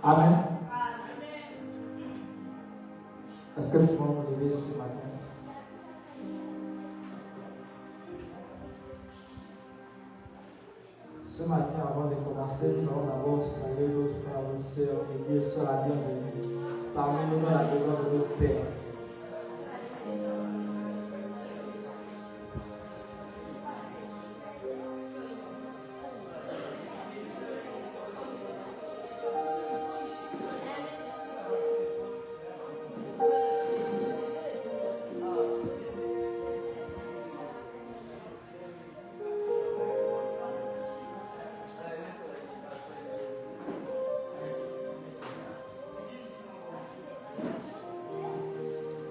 Amen. Est-ce que nous pouvons nous lever ce matin? Ce matin, avant de commencer, nous allons d'abord saluer notre frère, notre soeur et dire sois la bienvenue. Parmi nous, la maison de notre Père.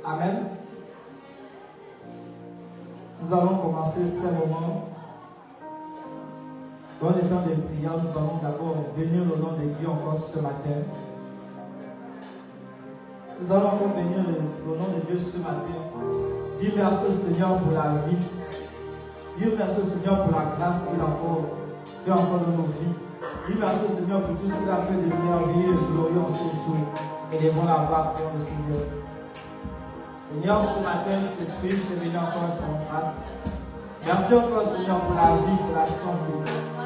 Amen. Nous allons commencer ce moment. Dans les temps de prière, nous allons d'abord bénir le nom de Dieu encore ce matin. Nous allons encore bénir le nom de Dieu ce matin. Dis merci au Seigneur pour la vie. Dis merci au Seigneur pour la grâce qu'il a encore fait encore dans nos vies. Dis merci au Seigneur pour tout ce qu'il a fait de merveilleux et glorieux en ce jour. Et lèvons la voix pour le Seigneur. Seigneur, ce matin, je te prie, je te bénis encore pour ton grâce. Merci encore, Seigneur, pour la vie, pour la santé.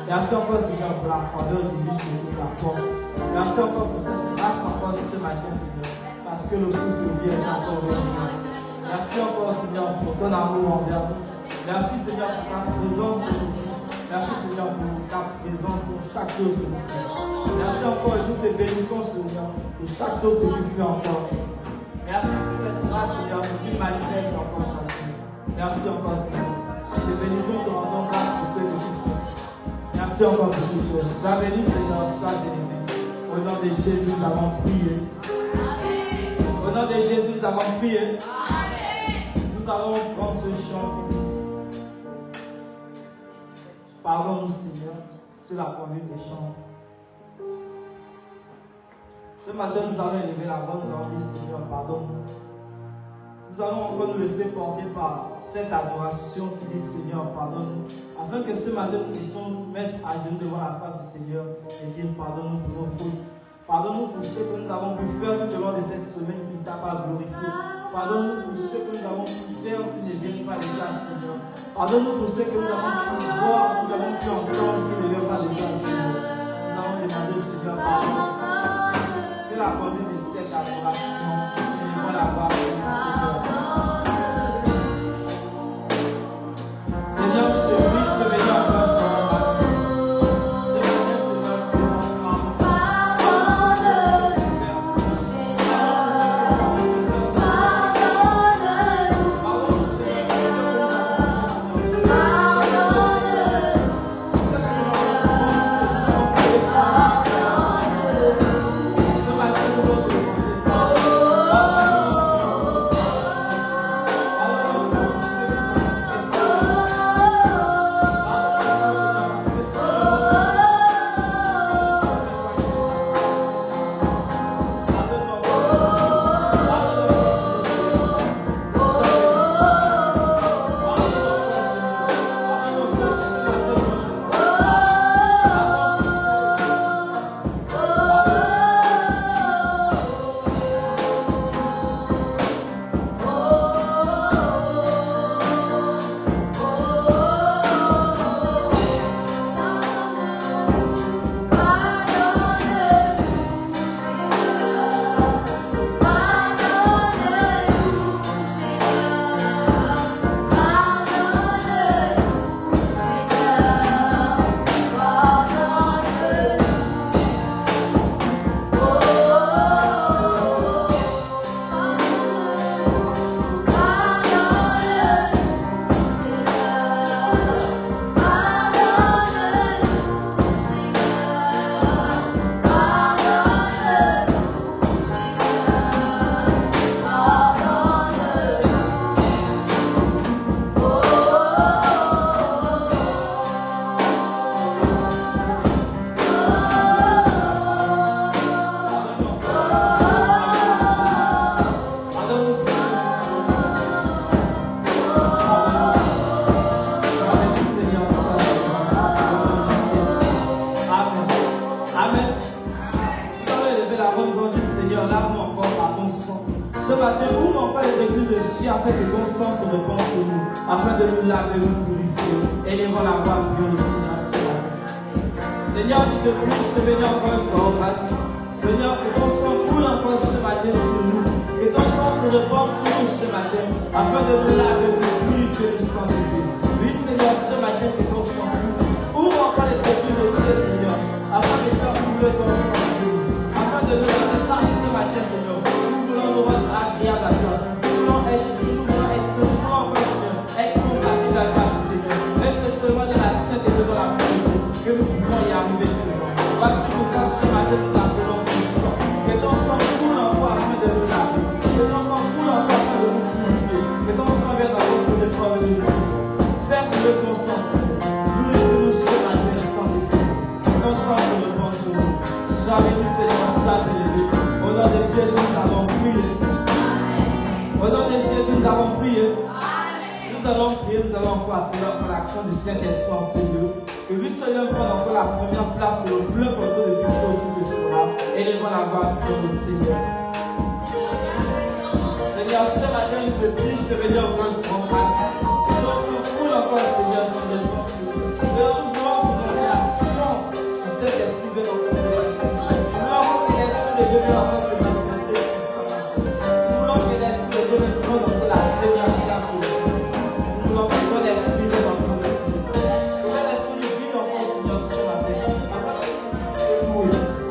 Merci encore, Seigneur, pour la grandeur divine que tu nous apportes. Merci encore pour cette grâce encore ce matin, Seigneur, parce que le souffle de vie est encore venu. Merci encore, Seigneur, pour ton amour envers nous. Merci, Seigneur, pour ta présence de nous. Merci, Seigneur, pour ta présence pour chaque chose que nous faisons. Merci encore et nous te bénissons, Seigneur, pour chaque chose que tu fais encore. Merci pour cette grâce, Seigneur, que tu manifestes encore chaque jour. Merci encore, Seigneur. Te bénissons, te rendons grâce pour ce que tu fais. Merci encore pour toutes choses. Sois béni, Seigneur, sois élevé. Au nom de Jésus, nous avons prié. Amen. Au nom de Jésus, nous avons prié. Amen. Nous allons prendre ce chant. Pardonne-nous, Seigneur, sur la conduite des chants. Ce matin, nous allons élever la voix, nous allons dire Seigneur, pardonne-nous. Nous allons encore nous laisser porter par cette adoration qui dit Seigneur, pardonne-nous. Afin que ce matin, nous puissions nous mettre à genoux devant la face du Seigneur et dire pardonne-nous pour nos fautes. Pardonne-nous pour ce que nous avons pu faire tout au long de cette semaine qui ne t'a pas glorifié. Pardonne-nous pour ce que nous avons pu faire qui ne vient pas de toi, Seigneur. Pardonne-nous pour ce que nous avons pu voir, nous avons pu entendre qui ne vient pas de toi, Seigneur. Nous avons demandé au Seigneur pardon. C'est la conduite de cette adoration. Et nous allons la voir pour le Seigneur. Seigneur, je te prie, je te bénis encore sur la grâce. Ce matin, Seigneur, je te demande pardon. Ce matin, nous matin, ouvre encore les églises de Dieu afin que ton sang se répande sur nous, afin de nous laver, nous purifier. Élevons la voix, prions le Seigneur ce matin. Seigneur, je te prie, je te bénis encore, je te remercie. Seigneur, que ton sang coule encore ce matin sur nous. Que ton sang se répande sur nous ce matin, afin de nous laver, nous purifier, nous sanctifier. Oui, Seigneur, ce matin, que ton sang coule. Ouvre encore les églises de Dieu, Seigneur, afin de faire couler ton sang sur nous. Afin de nous laver ce matin, Seigneur. Nous voulons nous rendre agréables à toi. Nous voulons être encore, Seigneur, être compatibles à toi, Seigneur. Mais c'est seulement de la sainte et de la pureté que nous pouvons y arriver, Seigneur. Voici pourquoi ce matin nous appelons ton sang. Que ton sang coule encore afin de nous laver. Que ton sang coule encore afin de nous purifier. Que ton sang vienne encore se répandre sur nous. Fais couler ton sang, Seigneur. Nourris-nous ce matin sans défaut. Que ton sang se répande sur nous. Sois béni, Seigneur, sois élevé. Au nom de Jésus, nous allons prier. Au nom de Jésus, nous allons prier. Nous allons prier, nous allons encore appeler pour l'action du Saint-Esprit en ce lieu. Que lui seul prenne encore la première place sur le plein contrôle de toute chose qui se fera. Élevons la voix pour le Seigneur. Seigneur, ce matin, je te prie, je te bénis encore, je te remercie. Que ton sang coule encore, Seigneur, sur les gens. Que nous voulons que l'action du Saint-Esprit vienne encore. Nous voulons que l'Esprit de Dieu vienne encore se manifester puissamment. Nous voulons que l'Esprit de Dieu vienne prendre encore la première place sur nous. Nous voulons que ton Esprit vienne encore de Christ. Que ton Esprit nous guide encore, Seigneur, ce matin.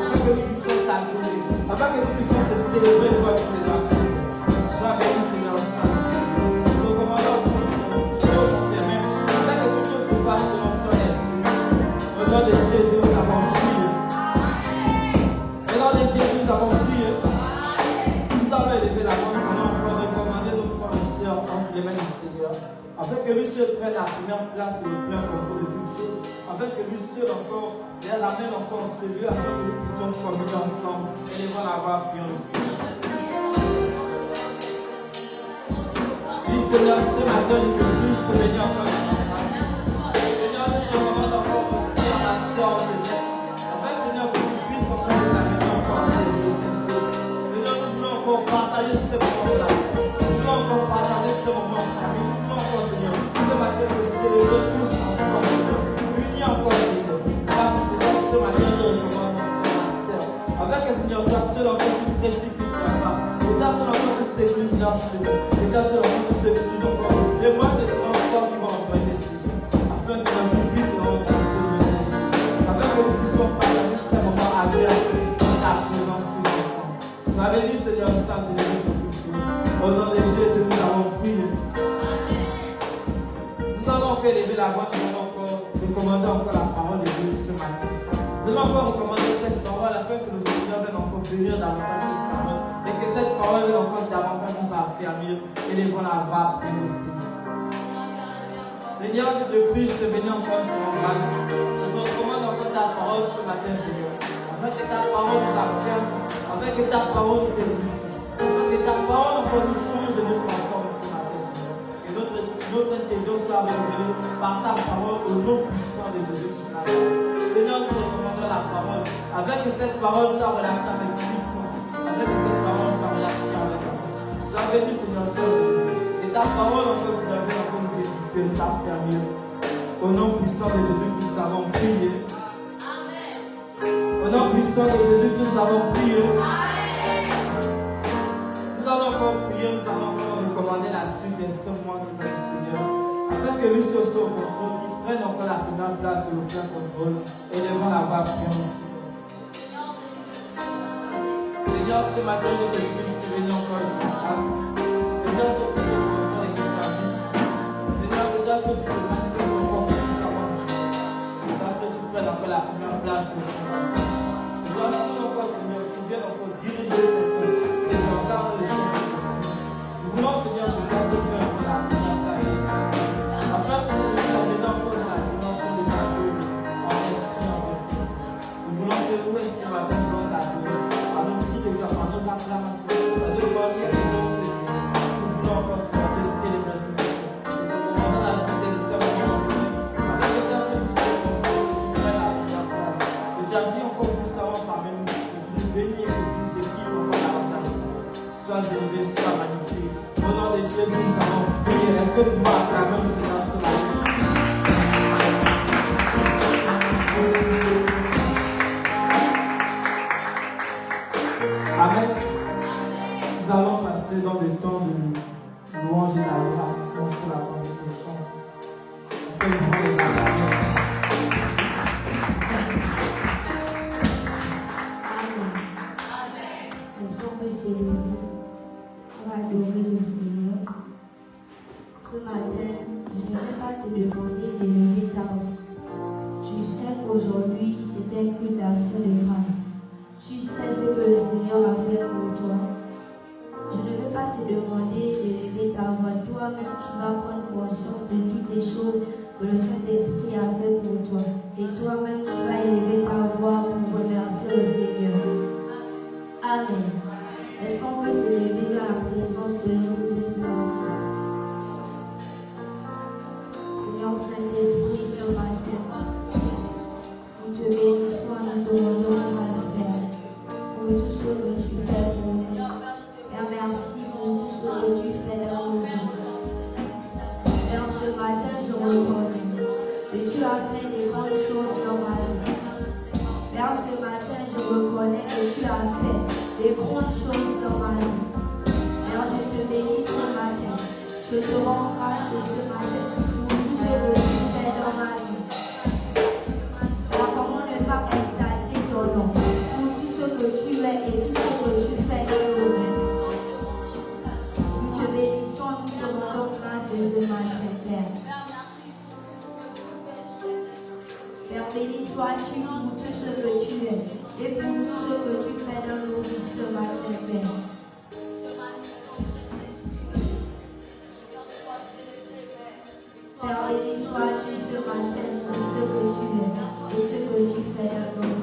Afin que nous puissions t'adorer. Afin que nous puissions te célébrer comme Seigneur. Sois béni, Seigneur, sois béni. Nous recommandons pour Seigneur, tes mains. Afin que tout chose se fasse selon ton esprit. Au nom de Jésus, nous avons prié. Au nom de Jésus, nous avons prié. Nous avons élevé la main, nous allons encore recommander nos frères et sœurs entre les mains du Seigneur. Afin que lui seul prenne la première place sur le plein contrôle de toutes choses. Afin que lui seul encore l'amène encore en ce lieu. Afin que nous puissions communier ensemble. Élevons la voix, prions le Seigneur. Oui, Seigneur, ce matin, je te prie, je te bénis encore. Seigneur, je te demande encore pour faire ma soeur, Seigneur. Afin, Seigneur, que tu puisses encore les amener encore à ce lieu, Seigneur. Seigneur, nous voulons encore partager ce moment-là. Nous voulons encore partager ce moment en famille. Nous voulons encore, Seigneur, ce matin, nous célébrer tous ensemble, Seigneur. Unis encore, Seigneur. Parce que ce matin, je recommande encore ma soeur. Afin que, Seigneur, toi seul encore tu précipites là-bas. Et toi seul encore tu sécurises leurs cheveux. Et toi seul encore tu sécurises encore les moyens de transport qui vont envoyer, Seigneur. Afin, Seigneur, que nous puissions entendre ce Dieu, Seigneur. Afin que nous puissions partager ce moment agréable dans ta présence tous ensemble. Sois béni, Seigneur, sois élevé pour toutes choses. Au nom de Jésus, nous allons prier. Nous allons encore élever la voix, nous allons encore recommander encore la parole de Dieu ce matin. Nous allons encore recommander cette parole afin que le Seigneur vienne encore bénir davantage cette parole et que cette parole vienne encore davantage nous affermir. Élevons la voix pour nous, Seigneur. Seigneur, je te prie, je te bénis encore, je te remercie. Je te recommande encore ta parole ce matin, Seigneur. Afin que ta parole nous afferme, afin que ta parole nous édifie, afin que ta parole encore nous change et nous transforme ce matin, Seigneur. Que notre intelligence soit révélée par ta parole au nom puissant de Jésus-Christ. Seigneur, nous recommandons la parole, afin que cette parole soit relâchée avec puissance, afin que cette parole soit relâchée avec amour. Sois béni, Seigneur, sois béni. Et ta parole encore, Seigneur, vienne encore nous édifier, nous affermir. Au nom puissant de Jésus-Christ, nous avons prié. Amen. Au nom puissant de Jésus-Christ, nous avons prié. Amen. Nous allons encore prier, nous allons encore recommander la suite des 5 mois de notre Seigneur, afin que lui soit au contrôle, qu'il prenne encore la première place sur le plein contrôle. Élevons la voix, prions aussi. Seigneur, ce matin, je te prie, je te bénis encore, je te grâce. Seigneur, ce que tu peux contrôle et que tu agisses. Seigneur, Seigneur, ce que tu peux manifester encore puissamment. Seigneur, ce que tu prennes encore la première place sur le plein contrôle. Seigneur, ce que encore, Seigneur, tu viennes encore diriger ce peuple. Et tu regardes les choses. Nous voulons, Seigneur, que toi, ce que tu viennes encore la première place. Afin, Seigneur, de nous amener encore dans la dimension de ta vie, en esprit, en Christ. Nous voulons te louer ce matin, nous voulons t'adorer. Par nos cris de joie, par nos acclamations, par nos prières et nos saisies. Nous voulons encore, Seigneur, te célébrer ce matin. Nous recommandons la suite des serments de Dieu. Afin que ta seule vie, que tu prennes la première place. Que tu agis encore puissamment parmi nous. Que tu nous bénis et que tu nous équipes encore davantage. Sois élevé, sois magnifique. Jésus, nous allons prier. Est-ce que nous pouvons acclamer le Seigneur ce matin? Amen. Nous allons passer dans le temps de louange et d'adoration sur la contribution. Est-ce que nous pouvons les acclamer? Amen. Est-ce qu'on peut se lever pour adorer le Seigneur? Ce matin, je ne vais pas te demander de lever ta voix. Tu sais qu'aujourd'hui, c'est un culte d'action de grâce. Tu sais ce que le Seigneur a fait pour toi. Je ne vais pas te demander de lever ta voix. Toi-même, tu vas prendre conscience de toutes les choses que le Saint-Esprit a fait pour toi. Et toi-même, tu vas élever ta voix pour remercier le Seigneur. Amen. Est-ce qu'on peut se lever dans la présence de nous ce matin? Seigneur Saint-Esprit, ce matin, nous te bénissons, nous te rendons grâce, Père, pour tout ce que tu fais pour nous. Père, merci pour tout ce que tu fais dans nos vies. Père, ce matin, je reconnais que tu as fait des grandes choses dans ma vie. Père, ce matin, je reconnais que tu as fait des grandes choses dans ma vie. Père, je te bénis ce matin. Je te rends grâce ce matin pour tout ce que tu fais dans ma vie. Père, comment ne pas exalter ton nom pour tout ce que tu es et tout ce que tu fais dans nos vies. Nous te bénissons, nous te rendons grâce ce matin, Père. Père, béni sois-tu pour tout ce que tu es et pour tout ce que tu fais dans nos vies ce matin, Père. Père, béni sois-tu ce matin pour ce que tu es et ce que tu fais dans nos vies.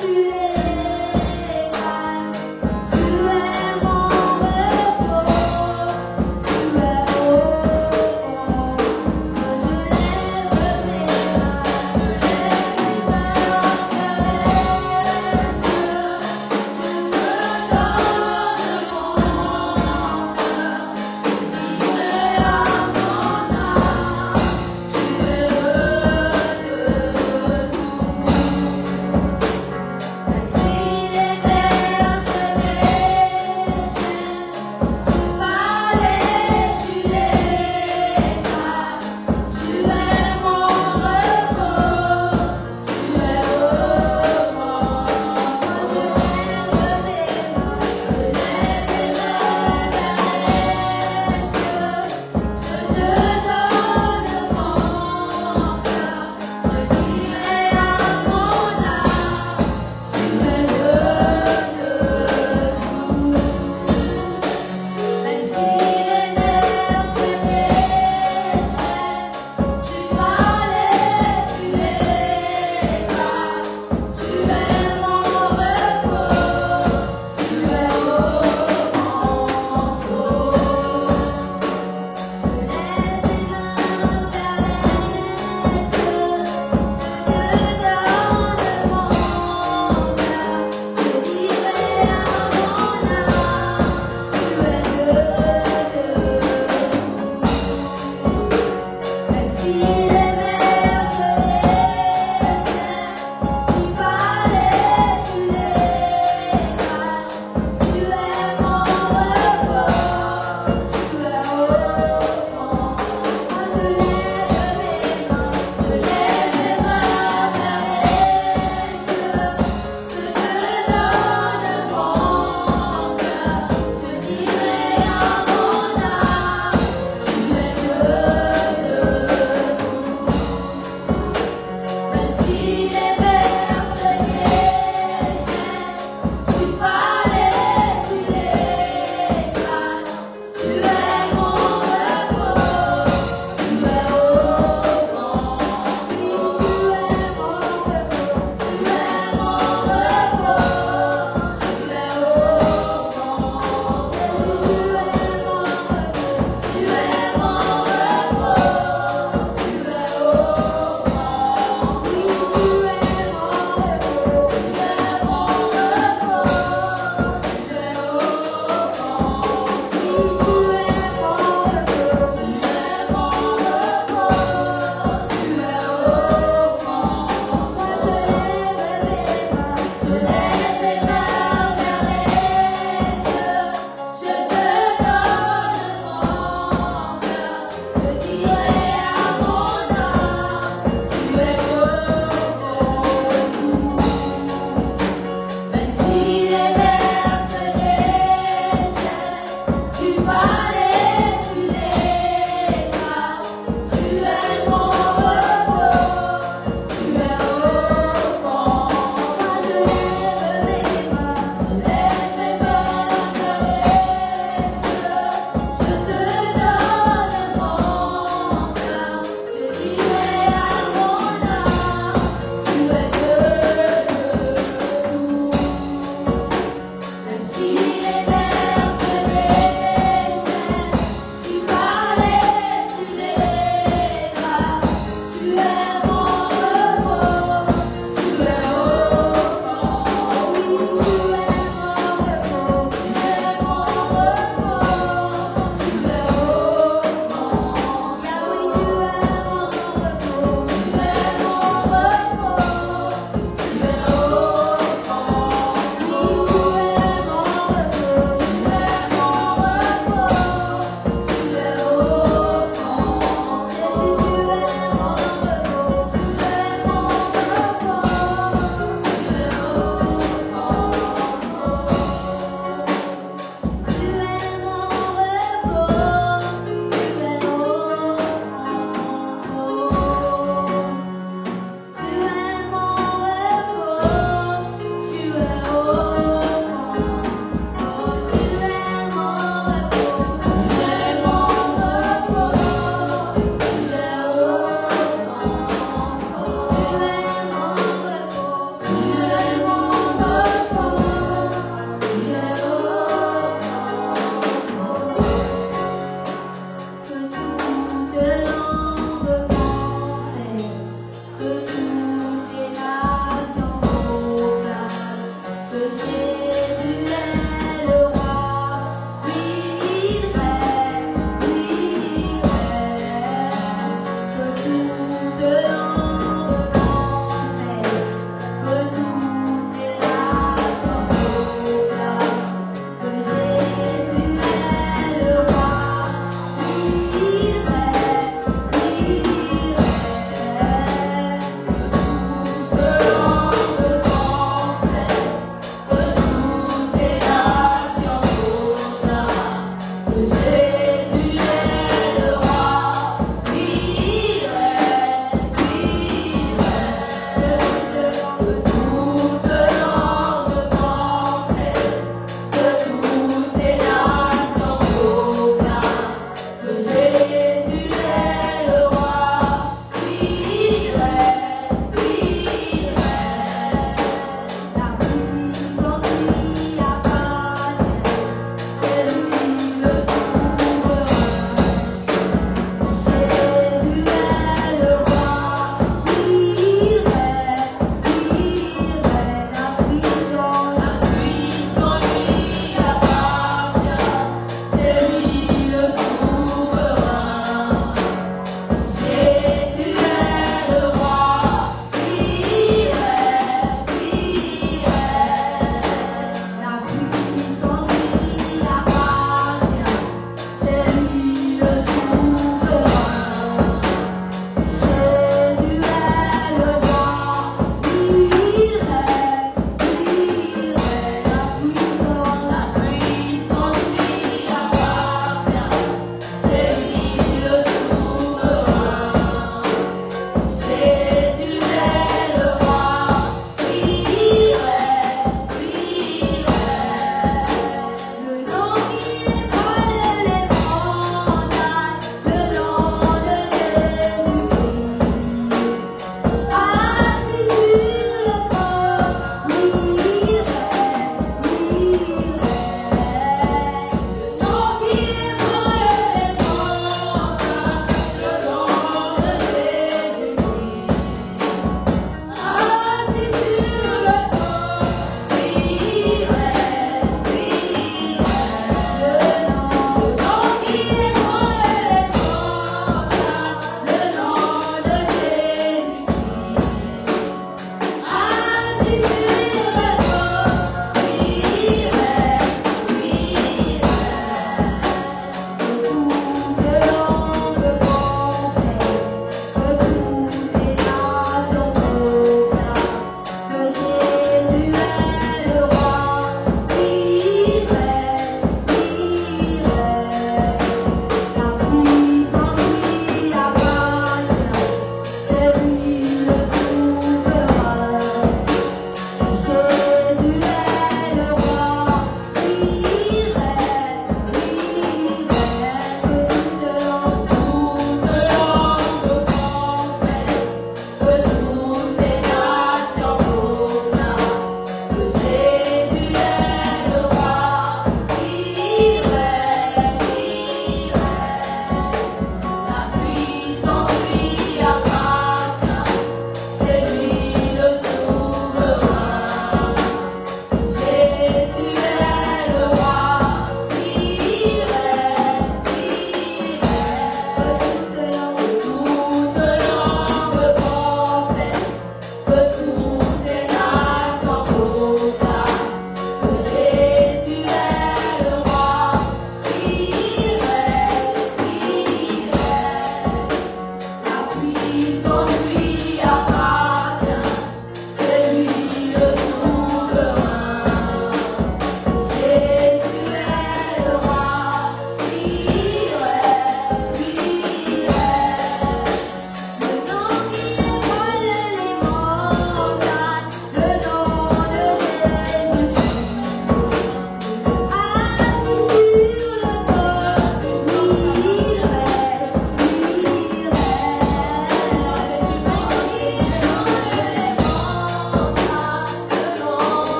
Tu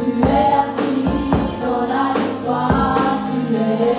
Tu es assis dans la victoire, tu es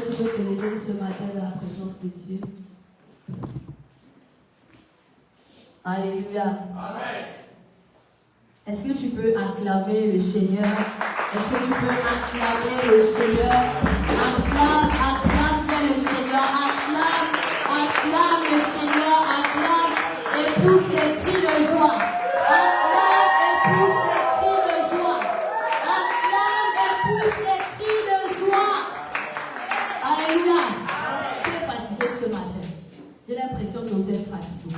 que tu peux te lever ce matin dans la présence de Dieu? Alléluia. Amen. Est-ce que tu peux acclamer le Seigneur? Est-ce que tu peux acclamer le Seigneur? Acclame, acclame le Seigneur. Acclame, acclame le Seigneur. Acclame et pousse des cris de joie. Acclame et pousse des cris de joie. Acclame et pousse des cris de joie. Alléluia. Tu es fatigué ce matin. J'ai l'impression que vous êtes fatigué.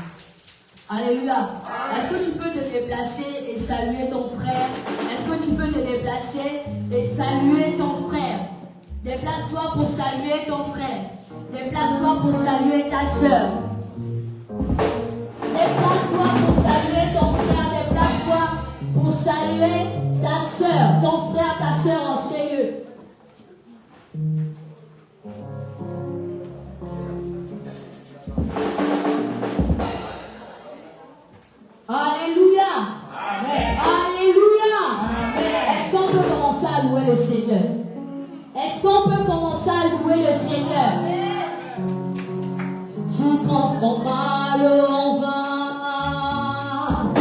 Alléluia. Est-ce que tu peux te déplacer et saluer ton frère? Est-ce que tu peux te déplacer et saluer ton frère? Déplace-toi pour saluer ton frère. Déplace-toi pour saluer ta soeur. Déplace-toi pour saluer ton frère. Déplace-toi pour saluer ta soeur. Ton frère, ta soeur en Seigneur. Alléluia. Amen. Alléluia. Amen. Est-ce qu'on peut commencer à louer le Seigneur? Est-ce qu'on peut commencer à louer le Seigneur? Tu transformes mal en vin,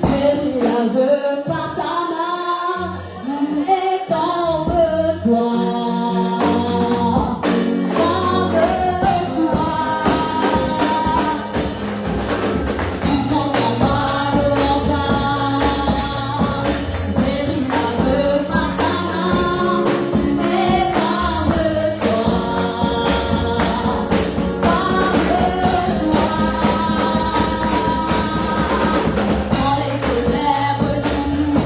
guéris l'aveu par ta main, nous et comme toi. Dans les ténèbres, tu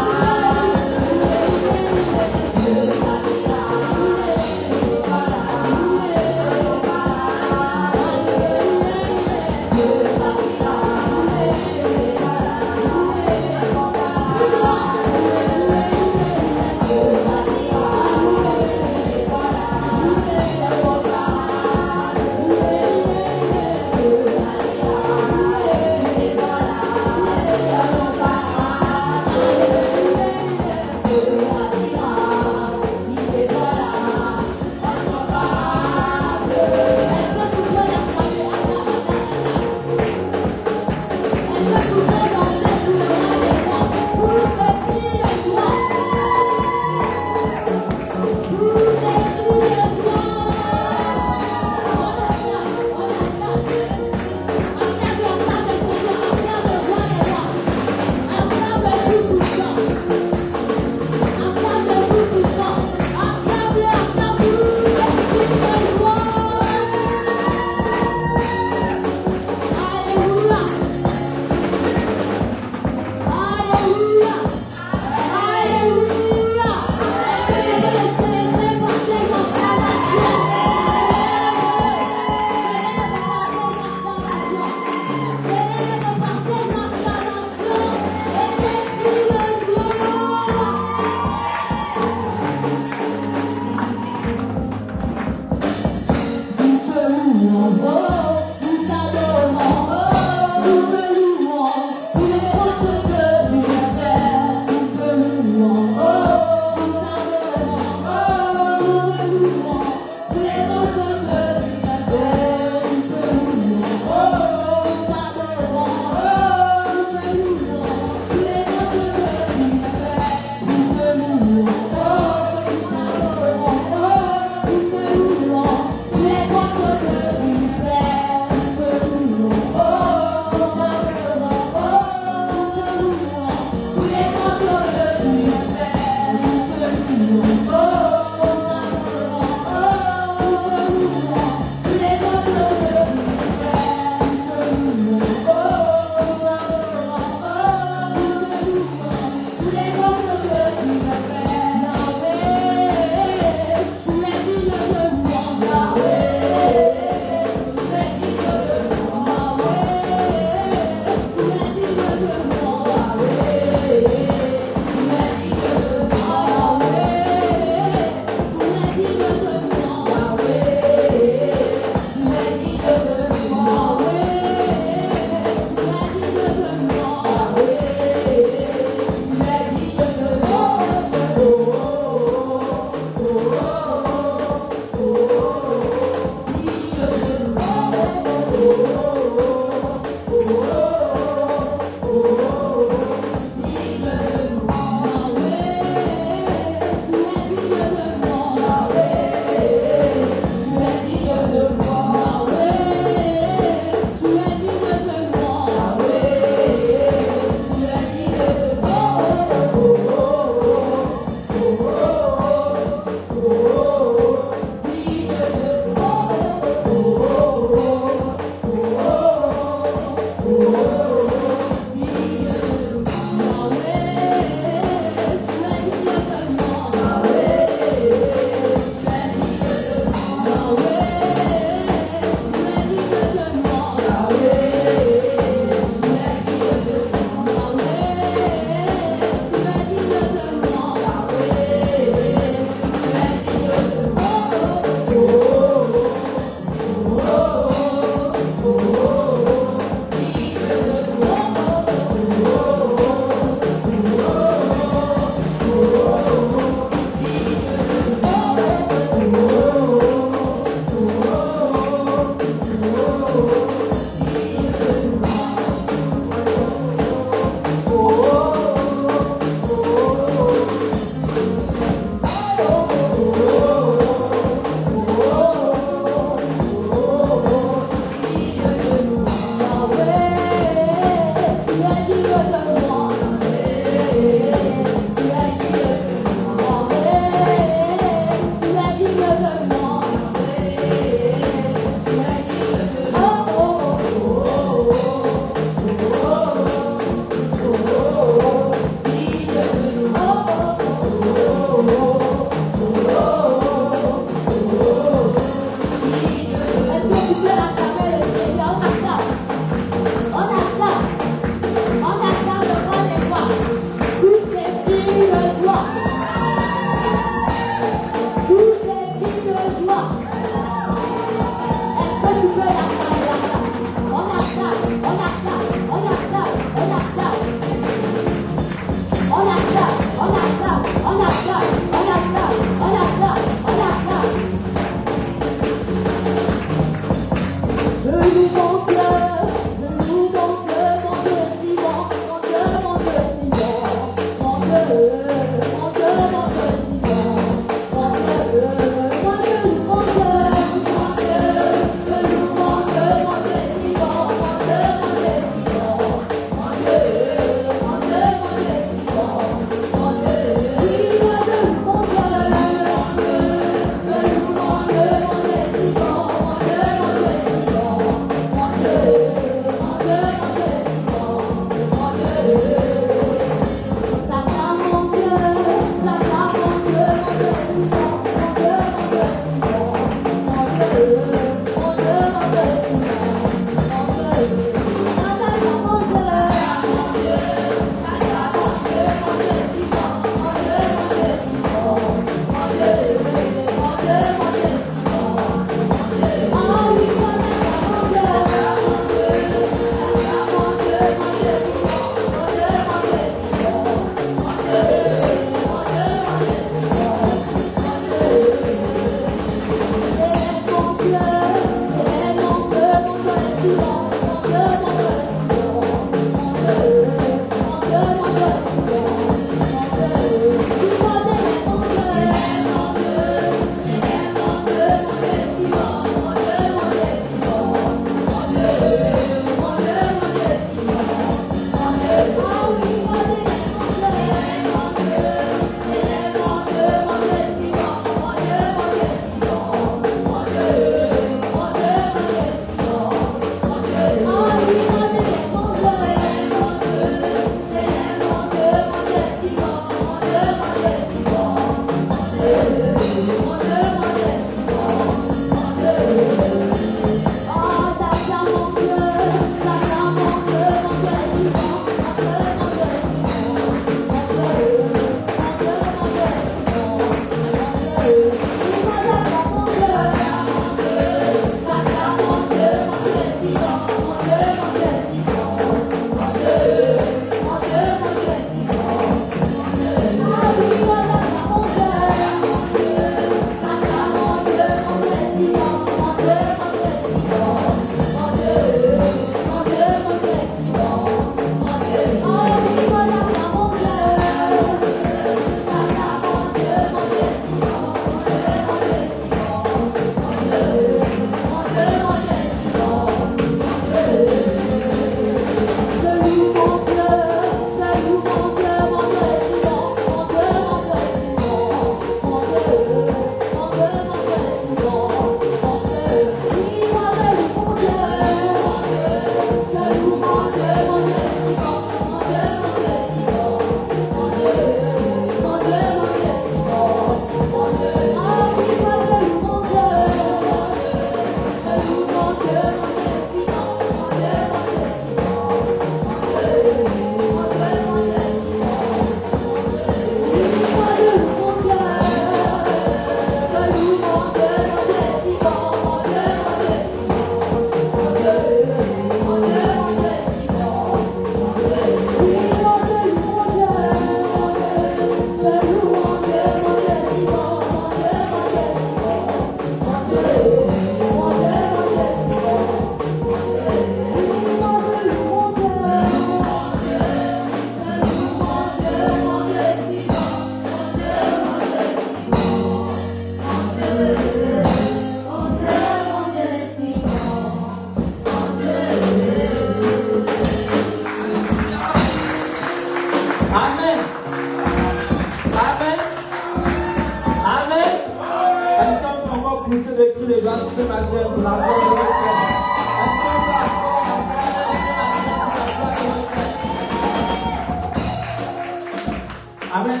Amen.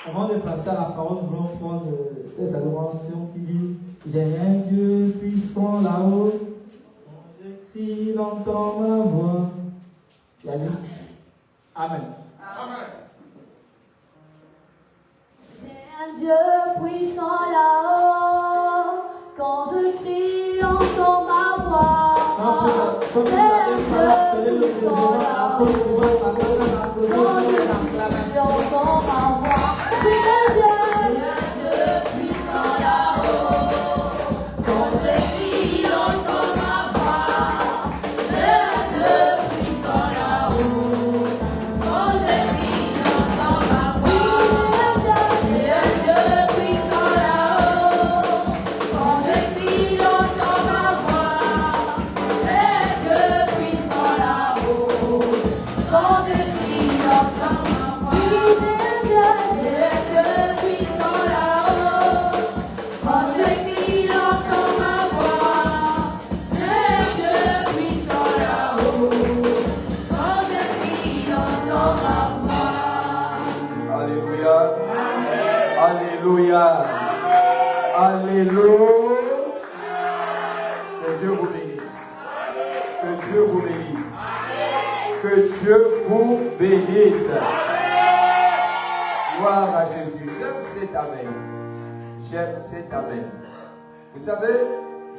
Avant de passer à la parole, nous voulons prendre cette adoration qui dit: j'ai un Dieu puissant là-haut, quand je crie, il entend ma voix. Il y a liste. Amen. Amen. J'ai un Dieu puissant là-haut, quand je crie, il entend ma voix. J'ai un Dieu puissant là-haut, quand je crie, il entend ma voix. J'ai un Dieu puissant là-haut, quand je crie, il entend ma voix. Hello. Que Dieu vous bénisse. Que Dieu vous bénisse. Que Dieu vous bénisse. Gloire à Jésus. J'aime cet amen. J'aime cet amen. Vous savez,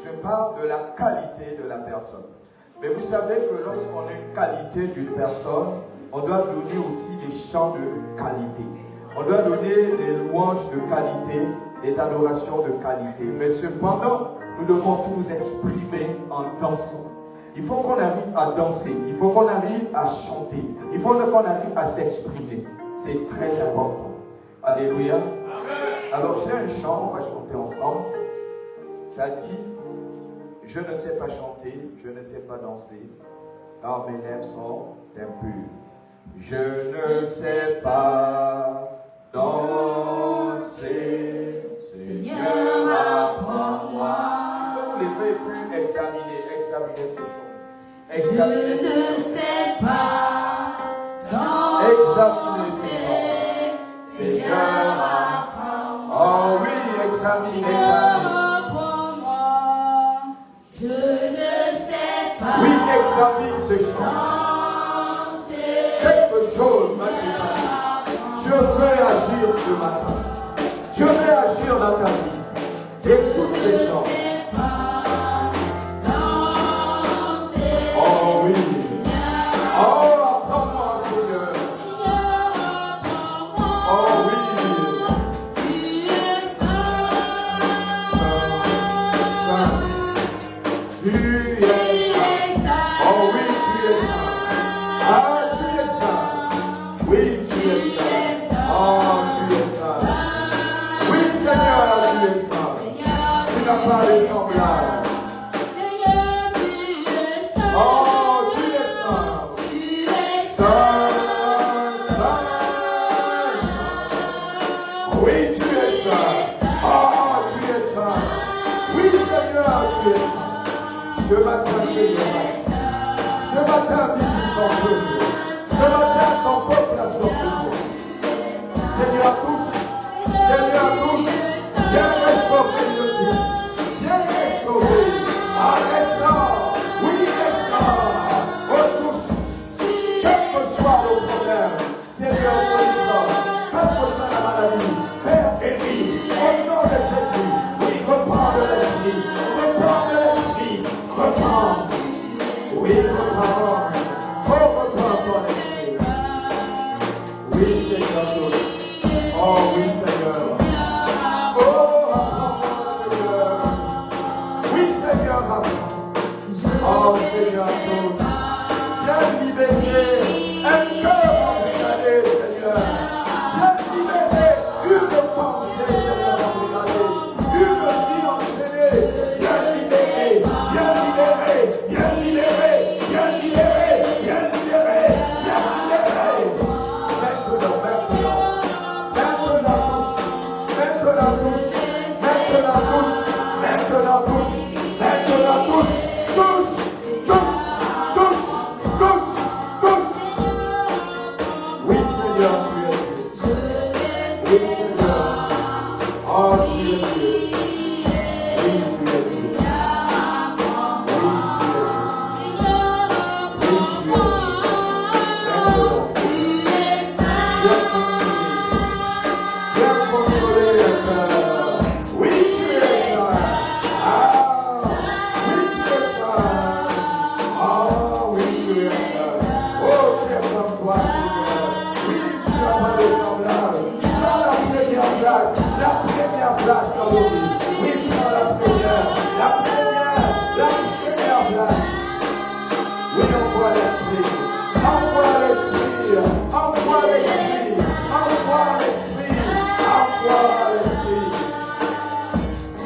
je parle de la qualité de la personne. Mais vous savez que lorsqu'on a une qualité d'une personne, on doit donner aussi des chants de qualité. On doit donner des louanges de qualité, des adorations de qualité. Mais cependant, nous devons nous exprimer en dansant. Il faut qu'on arrive à danser. Il faut qu'on arrive à chanter. Il faut qu'on arrive à s'exprimer. C'est très important. Alléluia. Alors j'ai un chant, on va chanter ensemble. Ça dit, je ne sais pas chanter, je ne sais pas danser, car mes lèvres sont impures. Je ne sais pas danser, Seigneur, apprends-moi. Il faut vous lever plus examiner ce chant. Examiner Je ne sais pas danser, Seigneur, apprends-moi. Oh oui, examine. Je ne sais pas. Oui, examine ce chant. Quelque chose m'a passé. Dieu veut agir ce matin. Dieu veut agir dans ta vie. Écoute ces chants. Oh oui. Oh, apprends-moi, Seigneur. Oh oui. Tu es saint. Oh oui, tu es saint. Ah, tu es saint. Oui, tu es saint. Oh, tu es saint. Oui, Seigneur, tu es saint. Tu n'as pas de semblable. Oh, tu es saint. Saint, saint. Oui, tu es saint. Oh, tu es saint. Oui, Seigneur, tu es saint. Ce matin, Seigneur, ce matin, visite ton peuple. Ce matin, ton peuple a sorti de toi. Seigneur, touche. Seigneur, touche. Viens restaurer le vie. Viens restaurer. Ah, restaure. Oui, restaure. Retouche. Quel que soit le problème, Seigneur, sois quelle que soit la maladie, Père, guéris. Au nom de Jésus, oui, reprends de l'esprit. Reprends de l'esprit. Reprends. Oui, reprends. Oh, reprends ton esprit. Oui, Seigneur. Oh, oui, Seigneur. Oh, reprends, Seigneur. Oui, Seigneur, reprends. Oh, Seigneur, viens libérer un cœur embrigadé, Seigneur. Viens libérer une pensée, Seigneur, embrigadée. Une vie enchaînée. Viens libérer. Viens libérer. Viens libérer. Viens libérer. Viens libérer. Viens libérer. Maintenant, oui, Seigneur, tu es Dieu. Oui, Seigneur. Oh, tu es Dieu. Oui, tu es Dieu. Place dans nos vies. Oui, prends la première place. Oui, envoie l'esprit. Envoie l'esprit. Envoie l'esprit. Envoie l'esprit. Envoie l'esprit.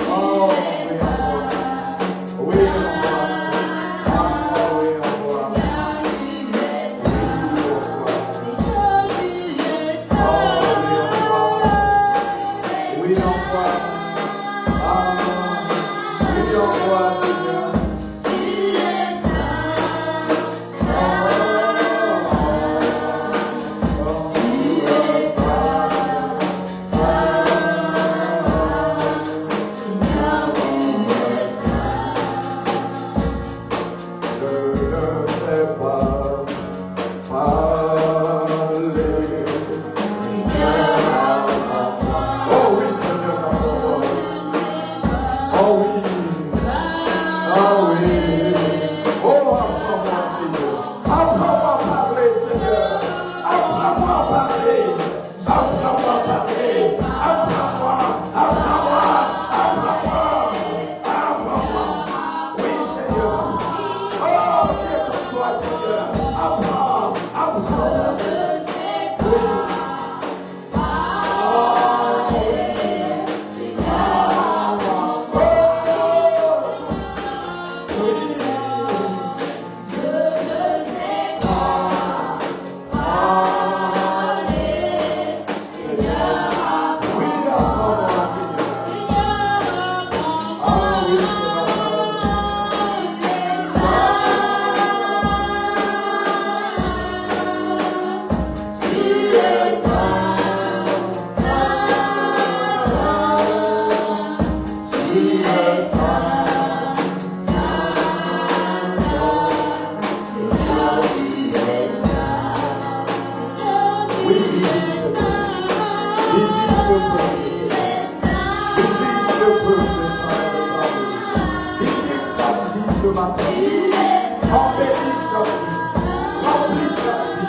Oh, oui, envoie. Oui, envoie. Envoie, oui, envoie. Oui, envoie. ce matin. Embellis sa vie. Remplis sa vie.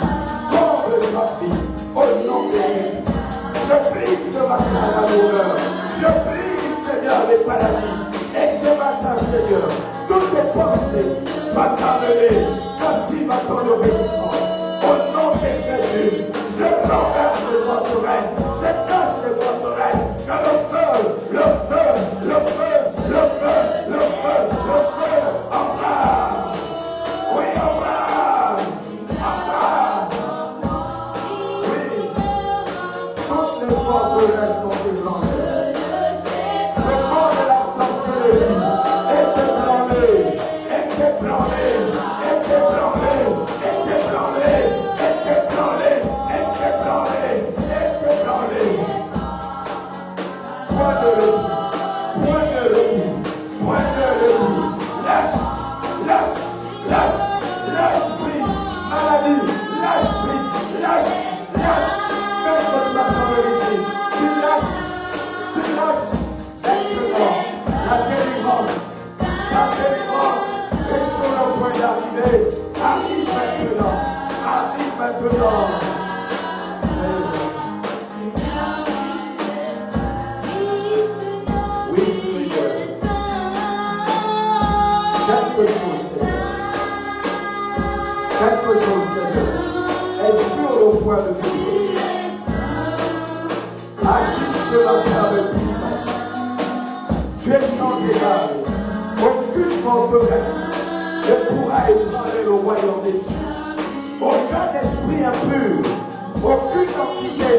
Comble sa vie. Au nom de Jésus. Je prie ce matin la douleur. Je prie, Seigneur, les maladies. Et ce matin, Seigneur, toutes tes pensées soient amenées captives à ton obéissance. Au nom de Jésus, je renverse les forteresses. Je casse les forteresses. Que le feu, le feu, le feu, le feu, le feu, le feu, embrase. Oui, embrase. Embrase. Oui. Toutes les forteresses sont ébranlées. Le corps de la sorcellerie est ébranlé, est ébranlé, est ébranlé, est ébranlé, est ébranlé, est ébranlé, est ébranlé. Point de repos, point de repos, point de repos. Lâche, lâche, lâche, lâche prise, maladie, lâche prise, lâche, lâche. Maître Satan de régime, tu lâches, tu lâches. Maintenant, la délivrance est sur le point d'arriver. Arrive maintenant, arrive maintenant. Oui, Seigneur. Quelque chose, Seigneur, est sur le point de se faire. Agis ce matin de puissance. Tu es sans égal. Aucune forteresse ne pourra ébranler le royaume des cieux. Aucun esprit impur, aucune entité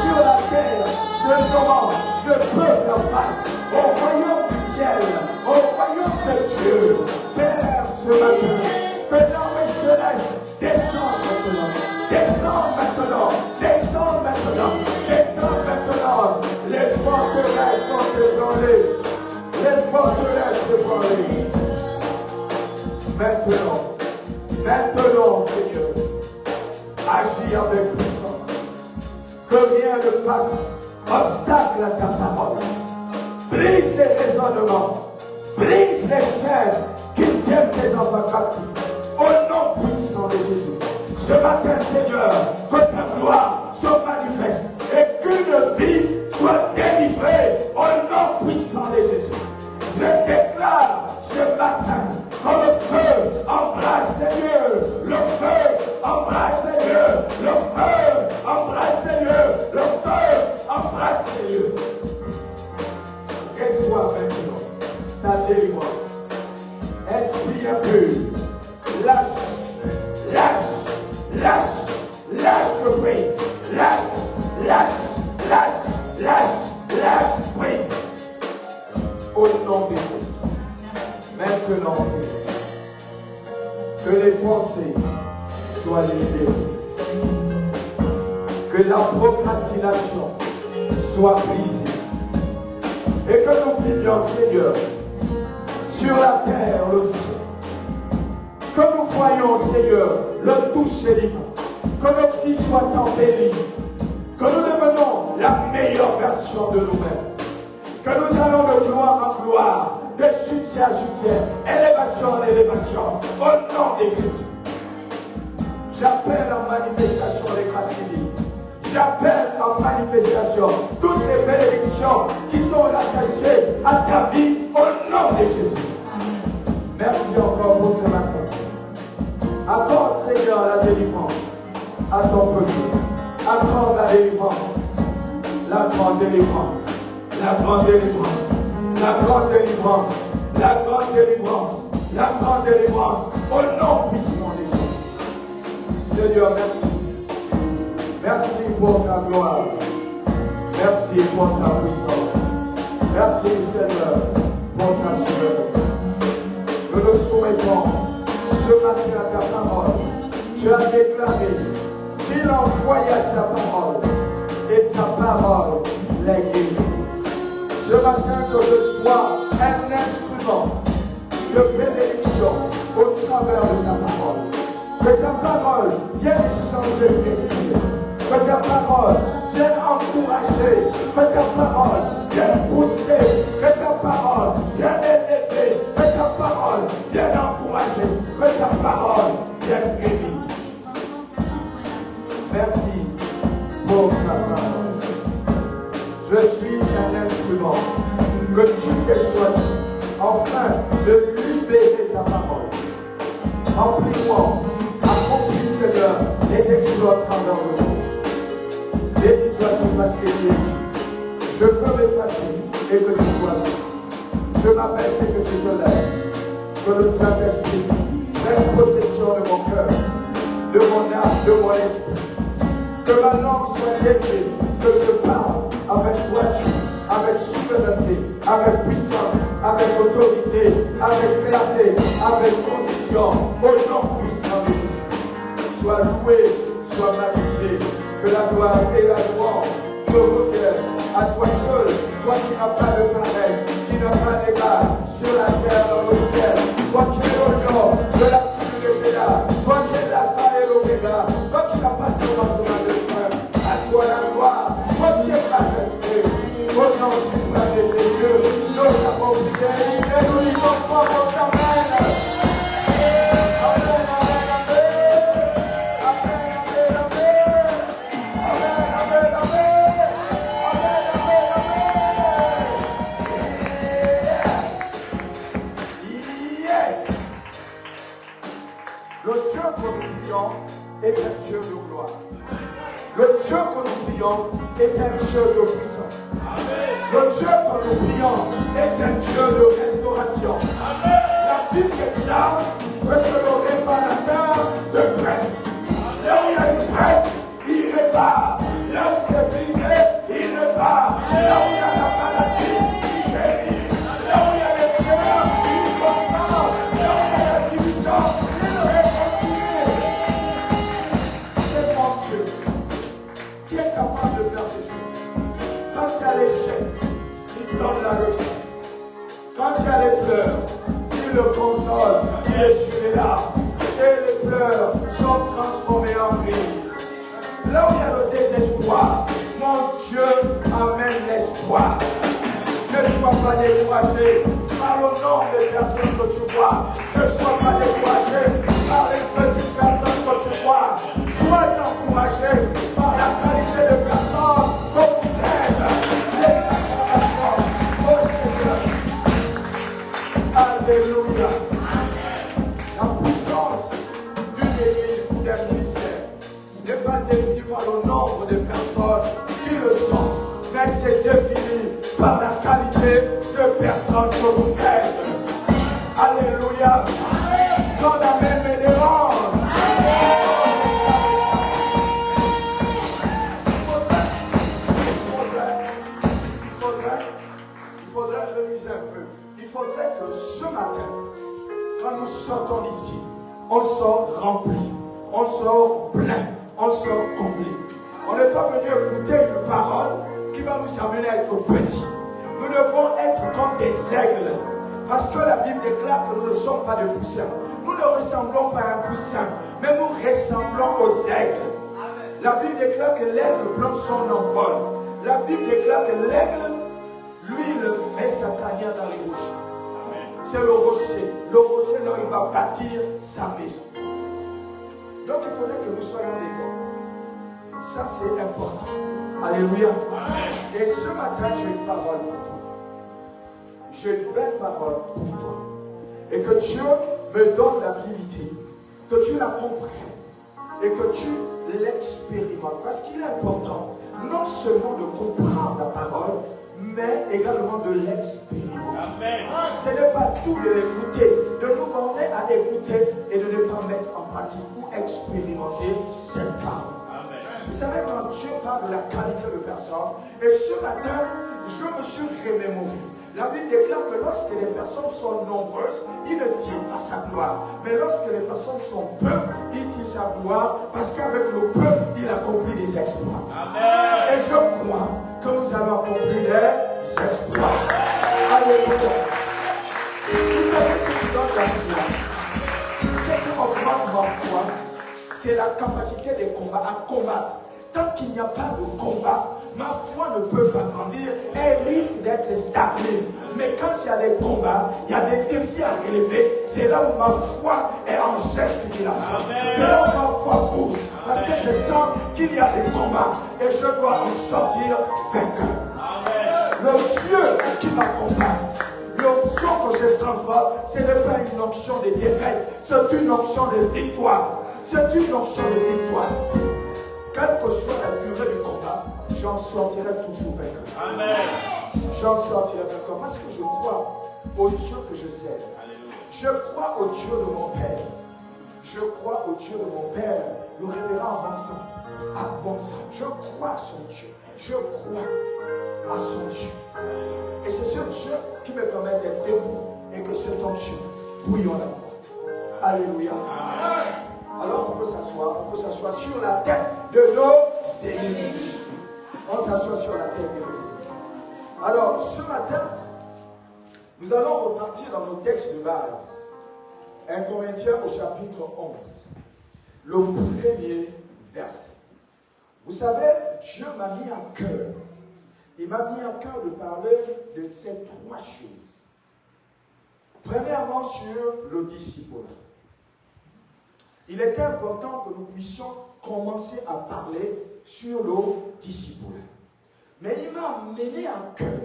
sur la terre se nommant ne peut faire face au royaume du ciel, au royaume de Dieu. Père, ce matin, fais l'armée céleste, descends maintenant, descends maintenant, descends maintenant, descends maintenant. Les forteresses sont ébranlées. Les forteresses ébranlées. Maintenant, Seigneur, agis avec puissance. Que rien ne fasse obstacle à ta parole. Brise les raisonnements, brise les chaînes qui tiennent tes enfants captifs. Au nom puissant de Jésus. Ce matin, Seigneur, que ta gloire se manifeste et qu'une vie soit délivrée au nom puissant de Jésus. Je déclare ce matin que le feu embrasse Seigneur, le feu embrasse Seigneur, le feu embrasse Seigneur, le feu embrasse Seigneur. Reçois maintenant ta délivrance. Esprit impur, lâche, lâche, lâche, lâche le prise, lâche, lâche, lâche, lâche, lâche prise. Au nom de Dieu. Maintenant, Seigneur, que les pensées soient libérées. Que la procrastination soit brisée. Et que nous vivions, Seigneur, sur la terre, le ciel. Que nous voyons, Seigneur, le toucher divin. Que nos vies soient embellies. Que nous devenons la meilleure version de nous-mêmes. Que nous allons de gloire en gloire, de succès à succès, élévation en élévation, au nom de Jésus. J'appelle en manifestation les grâces divines. J'appelle en manifestation toutes les bénédictions qui sont rattachées à ta vie, au nom de Jésus. Merci encore pour ce matin. Accorde, Seigneur, la délivrance à ton peuple. Accorde la délivrance, la grande délivrance. La grande délivrance, la grande délivrance, la grande délivrance, la grande délivrance, au nom puissant de Jésus. Seigneur, merci. Merci pour ta gloire. Merci pour ta puissance. Merci, Seigneur, pour ta souveraineté. Nous nous soumettons ce matin à ta parole. Tu as déclaré qu'il envoya sa parole et sa parole les guérit. Ce matin, que je sois un instrument de bénédiction au travers de ta parole. Que ta parole vienne changer l'esprit. Que ta parole vienne encourager. Que ta parole vienne pousser. Que ta parole vienne élever. Que ta parole vienne encourager, que ta parole vienne guérir. Merci pour ta parole. Je suis un instrument que tu t'es choisi, afin de libérer ta parole. Remplis-moi, accomplis Seigneur les exploits à travers le monde. Béni sois-tu parce que tu es Dieu. Je veux m'effacer et que tu sois là. Je m'appelle et que tu te lèves. Que le Saint-Esprit prenne possession de mon cœur, de mon âme, de mon esprit. Que ma langue soit dédiée, que je parle avec droiture, avec souveraineté, avec puissance, avec autorité, avec clarté, avec concision, au nom puissant de Jésus. Sois loué, sois magnifié, que la gloire et la louange te reviennent à toi seul, toi qui n'as pas de pareil, qui n'as pas d'égal sur la terre, dans le ciel, toi qui es le nom de la tribu de Juda, toi qui es l'alpha et l'oméga, toi qui n'as pas de commencement de fin, à toi la gloire, toi qui es majesté, au nom suprême de Jésus, nous avons prié et nous disons fort au Amen. Est un Dieu de gloire. Le Dieu que nous prions est un Dieu de puissance. Le Dieu que nous prions est un Dieu de restauration. La Bible déclare que c'est le réparateur de brèches. Là où il y a une brèche, il répare. Là où c'est brisé, il répare. Là où il y a la maladie, il guérit. Là où il y a les frères, il console. Là où il y a la division, il réconcilie. Qui est capable de faire ces choses? Quand il y a l'échec, il donne la réussite. Quand il y a les pleurs, il le console, il essuie les larmes. Et les pleurs sont transformés en rire. Là où il y a le désespoir, mon Dieu amène l'espoir. Ne sois pas découragé par le nombre de personnes que tu vois. Ne sois pas découragé par les petites personnes que tu vois. Sois encouragé par la qualité de personnes que vous êtes. Les acclamations au Seigneur. Alléluia. La puissance d'une église ou d'un ministère n'est pas définie par le nombre de personnes qui le sont, mais c'est défini par la qualité de personnes que vous êtes. Alléluia. Quand la main me dérange, il faudrait réviser un peu. Il faudrait que ce matin, quand nous sortons d'ici, on sort rempli, on sort plein, on sort comblé. On n'est pas venu écouter une parole qui va nous amener à être petits. Nous devons être comme des aigles. Parce que la Bible déclare que nous ne sommes pas des poussins. Nous ne ressemblons pas à un poussin, mais nous ressemblons aux aigles. La Bible déclare que l'aigle plante son envol. La Bible déclare que l'aigle, lui, il fait sa tanière dans les rochers. C'est le rocher. Le rocher, là, il va bâtir sa maison. Donc, il faudrait que nous soyons des aigles. Ça, c'est important. Alléluia. Et ce matin, j'ai une parole pour toi. J'ai une belle parole pour toi. Et que Dieu me donne l'habilité, que tu la comprennes et que tu l'expérimentes. Parce qu'il est important, non seulement de comprendre la parole, mais également de l'expérimenter. Ce n'est pas tout de l'écouter, de nous borner à écouter et de ne pas mettre en pratique ou expérimenter cette parole. Vous savez, quand Dieu parle de la qualité de personne, et ce matin, je me suis remémoré. La Bible déclare que lorsque les personnes sont nombreuses, il ne tire pas sa gloire. Mais lorsque les personnes sont peu, il tire sa gloire parce qu'avec le peu, il accomplit des exploits. Amen. Et je crois que nous allons accomplir des exploits. Alléluia. Vous savez ce qui donne la foi? C'est qu'on augmente ma foi. C'est la capacité des combats à combattre. Tant qu'il n'y a pas de combat, ma foi ne peut pas grandir, elle risque d'être stagnée. Mais quand il y a des combats, il y a des défis à relever, c'est là où ma foi est en gesticulation. C'est là où ma foi bouge. Parce que je sens qu'il y a des combats et je dois en sortir vainqueur. Le Dieu qui m'accompagne, l'onction que je transporte, ce n'est pas une onction de défaite, c'est une onction de victoire. C'est une onction de victoire. Quelle que soit la durée du combat, j'en sortirai toujours vainqueur. Amen. J'en sortirai vainqueur parce que je crois au Dieu que je sers. Je crois au Dieu de mon Père. Je crois au Dieu de mon Père, le révérend Vincent. Je crois à son Dieu. Je crois à son Dieu. Et c'est ce Dieu qui me permet d'être debout et que cet Dieu bouillonne en moi. Alléluia. Amen. Alors on peut s'asseoir sur la tête de nos ennemis. On s'assoit sur la tête de nos ennemis. Alors ce matin, nous allons repartir dans nos textes de base. 1 Corinthiens au chapitre 11, le premier verset. Vous savez, Dieu m'a mis à cœur. Il m'a mis à cœur de parler de ces trois choses. Premièrement, sur le disciple. Il était important que nous puissions commencer à parler sur le disciple. Mais il m'a mené à cœur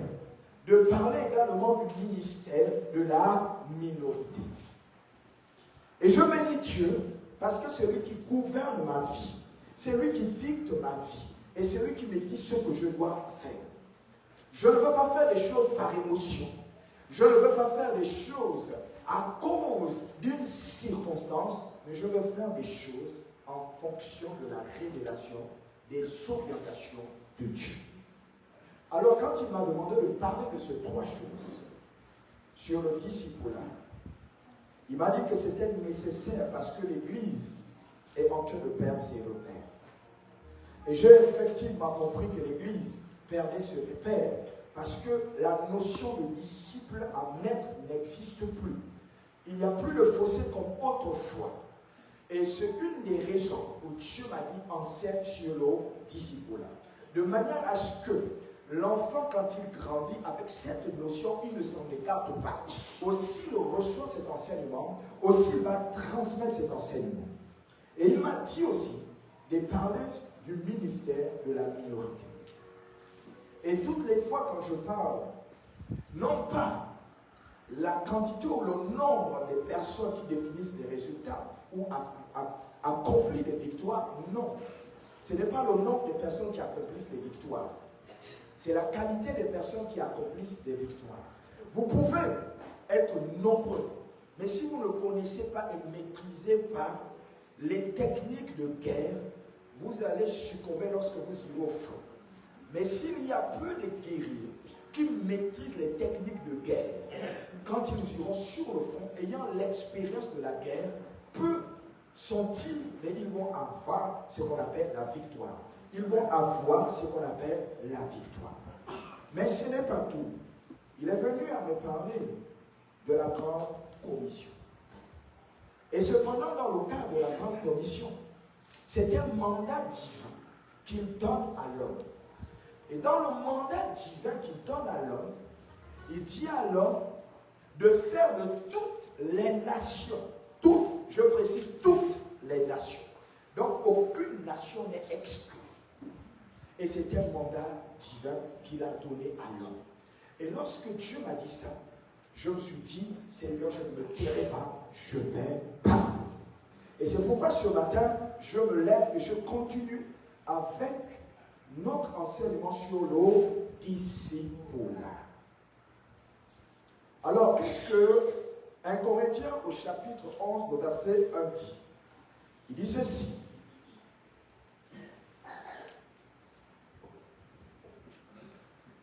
de parler également du ministère de la minorité. Et je bénis Dieu parce que c'est lui qui gouverne ma vie. C'est lui qui dicte ma vie. Et c'est lui qui me dit ce que je dois faire. Je ne veux pas faire les choses par émotion. Je ne veux pas faire les choses à cause d'une circonstance, mais je veux faire des choses en fonction de la révélation, des orientations de Dieu. Alors quand il m'a demandé de parler de ces trois choses sur le discipulat, il m'a dit que c'était nécessaire parce que l'Église est en train de perdre ses repères. Et j'ai effectivement compris que l'Église perdait ses repères parce que la notion de disciple à maître n'existe plus. Il n'y a plus de fossé comme autrefois. Et c'est une des raisons où Dieu m'a dit enseigne sur le discipulat. De manière à ce que l'enfant, quand il grandit avec cette notion, il ne s'en écarte pas. Aussi, il reçoit cet enseignement, aussi, il va transmettre cet enseignement. Et il m'a dit aussi de parler du ministère de la minorité. Et toutes les fois quand je parle, non pas la quantité ou le nombre de personnes qui définissent des résultats ou accomplissent des victoires, non. Ce n'est pas le nombre de personnes qui accomplissent des victoires. C'est la qualité des personnes qui accomplissent des victoires. Vous pouvez être nombreux, mais si vous ne connaissez pas et ne maîtrisez pas les techniques de guerre, vous allez succomber lorsque vous irez au front. Mais s'il y a peu de guerriers qui maîtrisent les techniques de guerre, quand ils iront sur le front, ayant l'expérience de la guerre, peu sont-ils, mais ils vont avoir ce qu'on appelle la victoire. Ils vont avoir ce qu'on appelle la victoire. Mais ce n'est pas tout. Il est venu à me parler de la grande commission. Et cependant, dans le cadre de la grande commission, c'est un mandat divin qu'il donne à l'homme. Et dans le mandat divin qu'il donne à l'homme, il dit à l'homme de faire de toutes les nations, toutes, je précise, toutes les nations. Donc, aucune nation n'est exclue. Et c'est un mandat divin qu'il a donné à l'homme. Et lorsque Dieu m'a dit ça, je me suis dit, Seigneur, je ne me tairai pas, je vais parler. Et c'est pourquoi ce matin, je me lève et je continue avec notre enseignement sur le discipulat. Alors, qu'est-ce que 1 Corinthiens au chapitre 11, le verset 1 dit? Il dit ceci.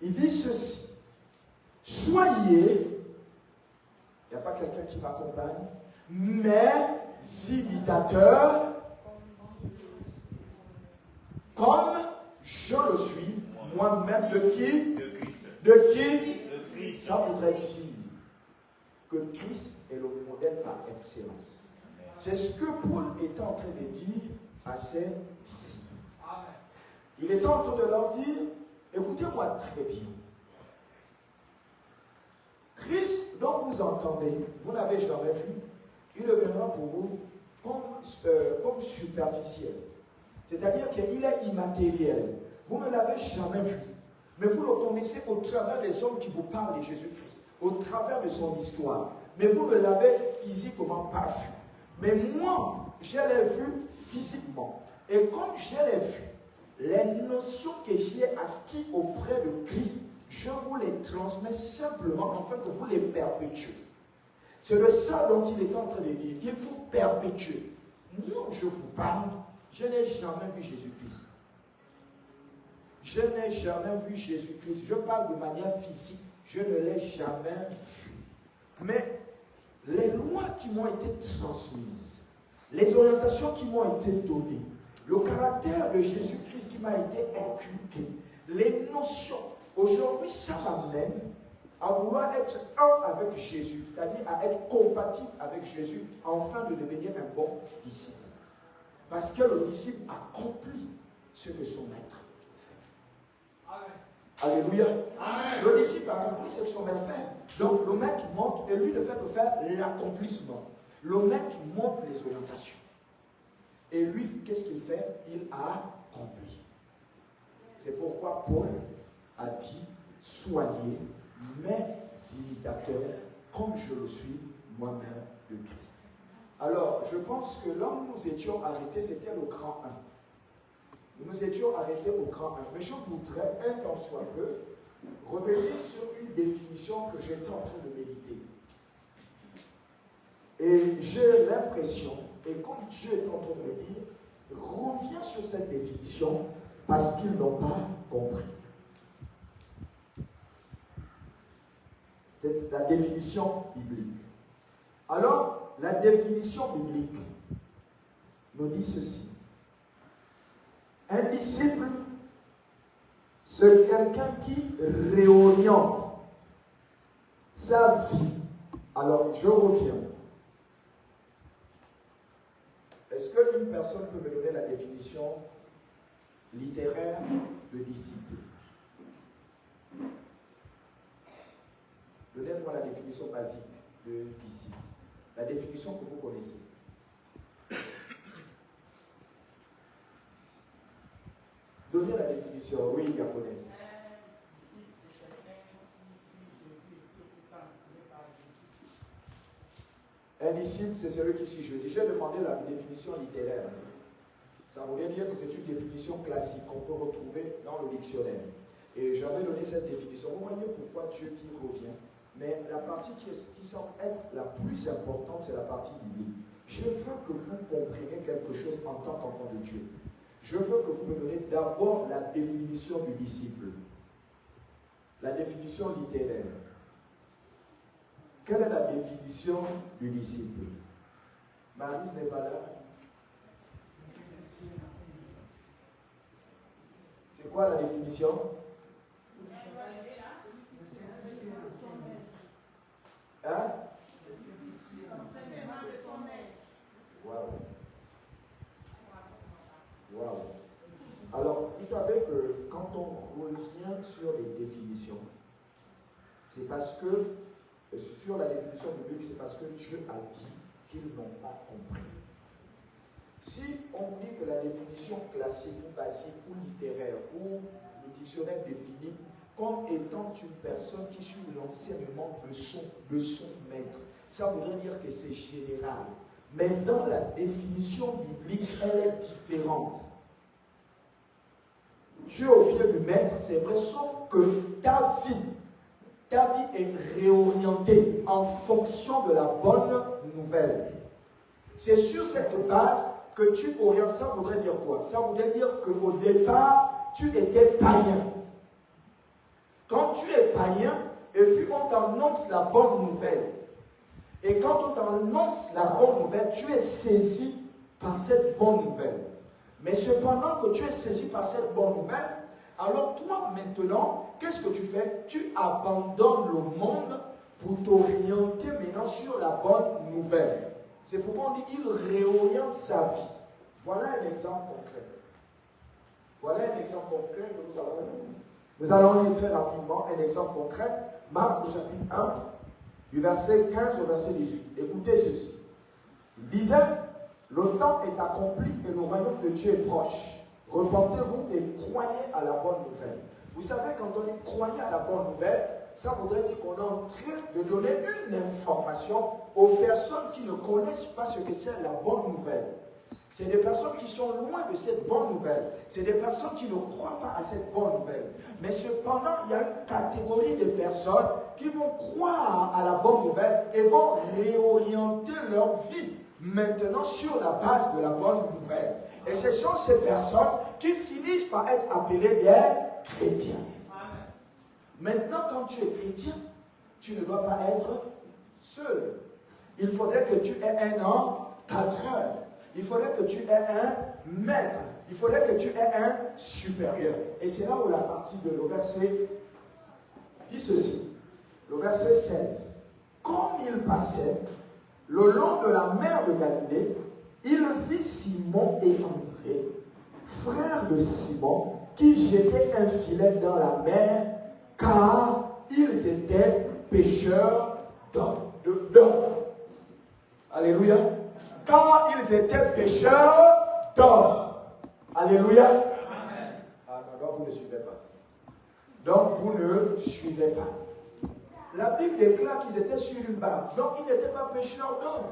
Il dit ceci. Soyez, il n'y a pas quelqu'un qui m'accompagne, mes imitateurs, comme je le suis, moi-même, de qui? De qui? Ça voudrait dire que Christ est le modèle par excellence. C'est ce que Paul est en train de dire à ses disciples. Il est en train de leur dire, Écoutez-moi très bien. Christ dont vous entendez, vous n'avez jamais vu, il deviendra pour vous comme superficiel. C'est-à-dire qu'il est immatériel. Vous ne l'avez jamais vu. Mais vous le connaissez au travers des hommes qui vous parlent de Jésus-Christ, au travers de son histoire. Mais vous ne l'avez physiquement pas vu. Mais moi, je l'ai vu physiquement. Et comme je l'ai vu, les notions que j'ai acquises auprès de Christ, je vous les transmets simplement afin que vous les perpétuez. C'est de ça dont il est en train de dire. Il faut perpétuer. Moi, je vous parle, je n'ai jamais vu Jésus-Christ. Je n'ai jamais vu Jésus-Christ. Je parle de manière physique. Je ne l'ai jamais vu. Mais les lois qui m'ont été transmises, les orientations qui m'ont été données, le caractère de Jésus-Christ qui m'a été inculqué, les notions, aujourd'hui, ça m'amène à vouloir être un avec Jésus, c'est-à-dire à être compatible avec Jésus, afin de devenir un bon disciple. Parce que le disciple accomplit ce que son maître fait. Amen. Alléluia. Amen. Le disciple accomplit ce que son maître fait. Donc le maître montre, et lui ne fait que faire l'accomplissement. Le maître montre les orientations. Et lui, qu'est-ce qu'il fait? Il a accompli. C'est pourquoi Paul a dit, soyez mes imitateurs, comme je le suis moi-même de Christ. Alors, je pense que là où nous étions arrêtés, c'était le grand 1. Nous nous étions arrêtés au grand 1. Mais je voudrais, un temps soit peu, revenir sur une définition que j'étais en train de méditer. Et j'ai l'impression, et comme Dieu est en train de me dire, reviens sur cette définition parce qu'ils n'ont pas compris. C'est la définition biblique. Alors, la définition biblique nous dit ceci. Un disciple, c'est quelqu'un qui réoriente sa vie. Alors, je reviens. Est-ce qu'une personne peut me donner la définition littéraire de disciple? Donnez-moi la définition basique de disciple. La définition que vous connaissez. Donnez la définition, oui, japonaise. Un disciple, c'est celui qui suit Jésus. J'ai demandé la définition littéraire. Ça voulait dire que c'est une définition classique qu'on peut retrouver dans le dictionnaire. Et j'avais donné cette définition. Vous voyez pourquoi Dieu qui revient. Mais la partie qui semble être la plus importante, c'est la partie biblique. Je veux que vous compreniez quelque chose en tant qu'enfant de Dieu. Je veux que vous me donniez d'abord la définition du disciple. La définition littéraire. Quelle est la définition du disciple? Maryse n'est pas là. C'est quoi la définition? Hein? Waouh. Waouh. Alors, vous savez que quand on revient sur les définitions, c'est parce que, sur la définition biblique, c'est parce que Dieu a dit qu'ils n'ont pas compris. Si on vous dit que la définition classique ou basique ou littéraire ou le dictionnaire définit comme étant une personne qui suit l'enseignement de son maître, ça voudrait dire que c'est général. Mais dans la définition biblique, elle est différente. Dieu au pied du maître, c'est vrai, sauf que ta vie est réorientée en fonction de la bonne nouvelle. C'est sur cette base que tu orientes. Ça voudrait dire quoi? Ça voudrait dire qu'au départ, tu étais païen. Quand tu es païen, et puis on t'annonce la bonne nouvelle. Et quand on t'annonce la bonne nouvelle, tu es saisi par cette bonne nouvelle. Mais cependant que tu es saisi par cette bonne nouvelle, alors toi maintenant, qu'est-ce que tu fais? Tu abandonnes le monde pour t'orienter maintenant sur la bonne nouvelle. C'est pourquoi on dit qu'il réoriente sa vie. Voilà un exemple concret. Voilà un exemple concret que nous avons Nous allons lire très rapidement un exemple concret. Marc au chapitre 1, du verset 15 au verset 18. Écoutez ceci. Il disait, le temps est accompli et le royaume de Dieu est proche. Repentez-vous et croyez à la bonne nouvelle. Vous savez, quand on dit croyez à la bonne nouvelle, ça voudrait dire qu'on est en train de donner une information aux personnes qui ne connaissent pas ce que c'est la bonne nouvelle. C'est des personnes qui sont loin de cette bonne nouvelle. C'est des personnes qui ne croient pas à cette bonne nouvelle. Mais cependant, il y a une catégorie de personnes qui vont croire à la bonne nouvelle et vont réorienter leur vie maintenant sur la base de la bonne nouvelle. Et ce sont ces personnes qui finissent par être appelées des chrétiens. Maintenant, quand tu es chrétien, tu ne dois pas être seul. Il faudrait que tu aies un encadreur. Il faudrait que tu aies un maître. Il faudrait que tu aies un supérieur. Et c'est là où la partie de le verset dit ceci. Le verset 16. Comme il passait le long de la mer de Galilée, il vit Simon et André, frères de Simon, qui jetaient un filet dans la mer, car ils étaient pêcheurs d'hommes. Alléluia. Car ils étaient pêcheurs d'hommes. Alléluia. Ah non, donc vous ne suivez pas. Donc vous ne suivez pas. La Bible déclare qu'ils étaient sur une barque. Donc ils n'étaient pas pêcheurs d'hommes.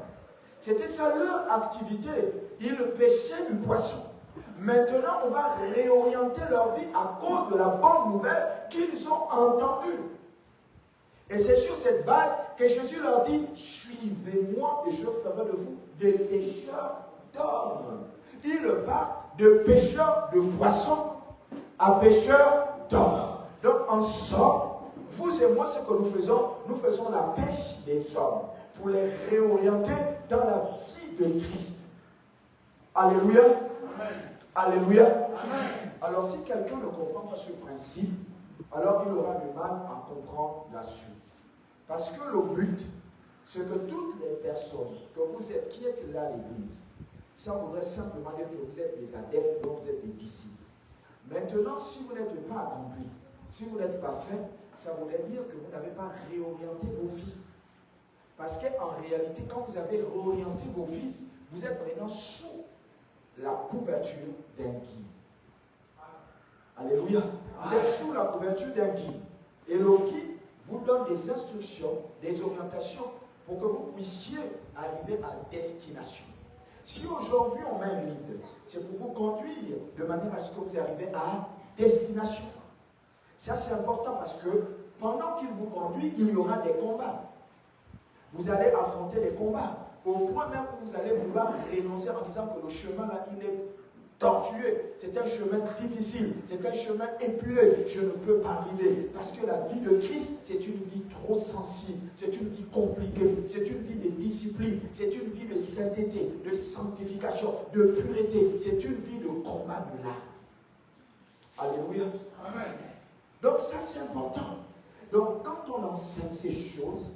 C'était ça leur activité. Ils pêchaient du poisson. Maintenant, on va réorienter leur vie à cause de la bonne nouvelle qu'ils ont entendue. Et c'est sur cette base que Jésus leur dit, suivez-moi et je ferai de vous des pêcheurs d'hommes. Il part de pêcheurs de poissons à pêcheurs d'hommes. Donc en somme, vous et moi, ce que nous faisons la pêche des hommes pour les réorienter dans la vie de Christ. Alléluia. Amen. Alléluia. Amen. Alors si quelqu'un ne comprend pas ce principe, alors il aura du mal à comprendre la suite. Parce que le but, c'est que toutes les personnes que vous êtes, qui êtes là à l'église, ça voudrait simplement dire que vous êtes des adeptes, donc vous êtes des disciples. Maintenant, si vous n'êtes pas accompli, si vous n'êtes pas fait, ça voudrait dire que vous n'avez pas réorienté vos vies. Parce qu'en réalité, quand vous avez réorienté vos vies, vous êtes maintenant sous la couverture d'un guide. Alléluia. Vous êtes sous la couverture d'un guide. Et le guide vous donne des instructions, des orientations pour que vous puissiez arriver à destination. Si aujourd'hui on met un guide, c'est pour vous conduire de manière à ce que vous arrivez à destination. Ça c'est important parce que pendant qu'il vous conduit, il y aura des combats. Vous allez affronter des combats. Au point même où vous allez vouloir renoncer en disant que le chemin là, il est tortueux. C'est un chemin difficile. C'est un chemin épuré. Je ne peux pas arriver. Parce que la vie de Christ, c'est une vie trop sensible. C'est une vie compliquée. C'est une vie de discipline. C'est une vie de sainteté, de sanctification, de pureté. C'est une vie de combat de l'âme. Alléluia. Amen. Donc ça, c'est important. Donc quand on enseigne ces choses,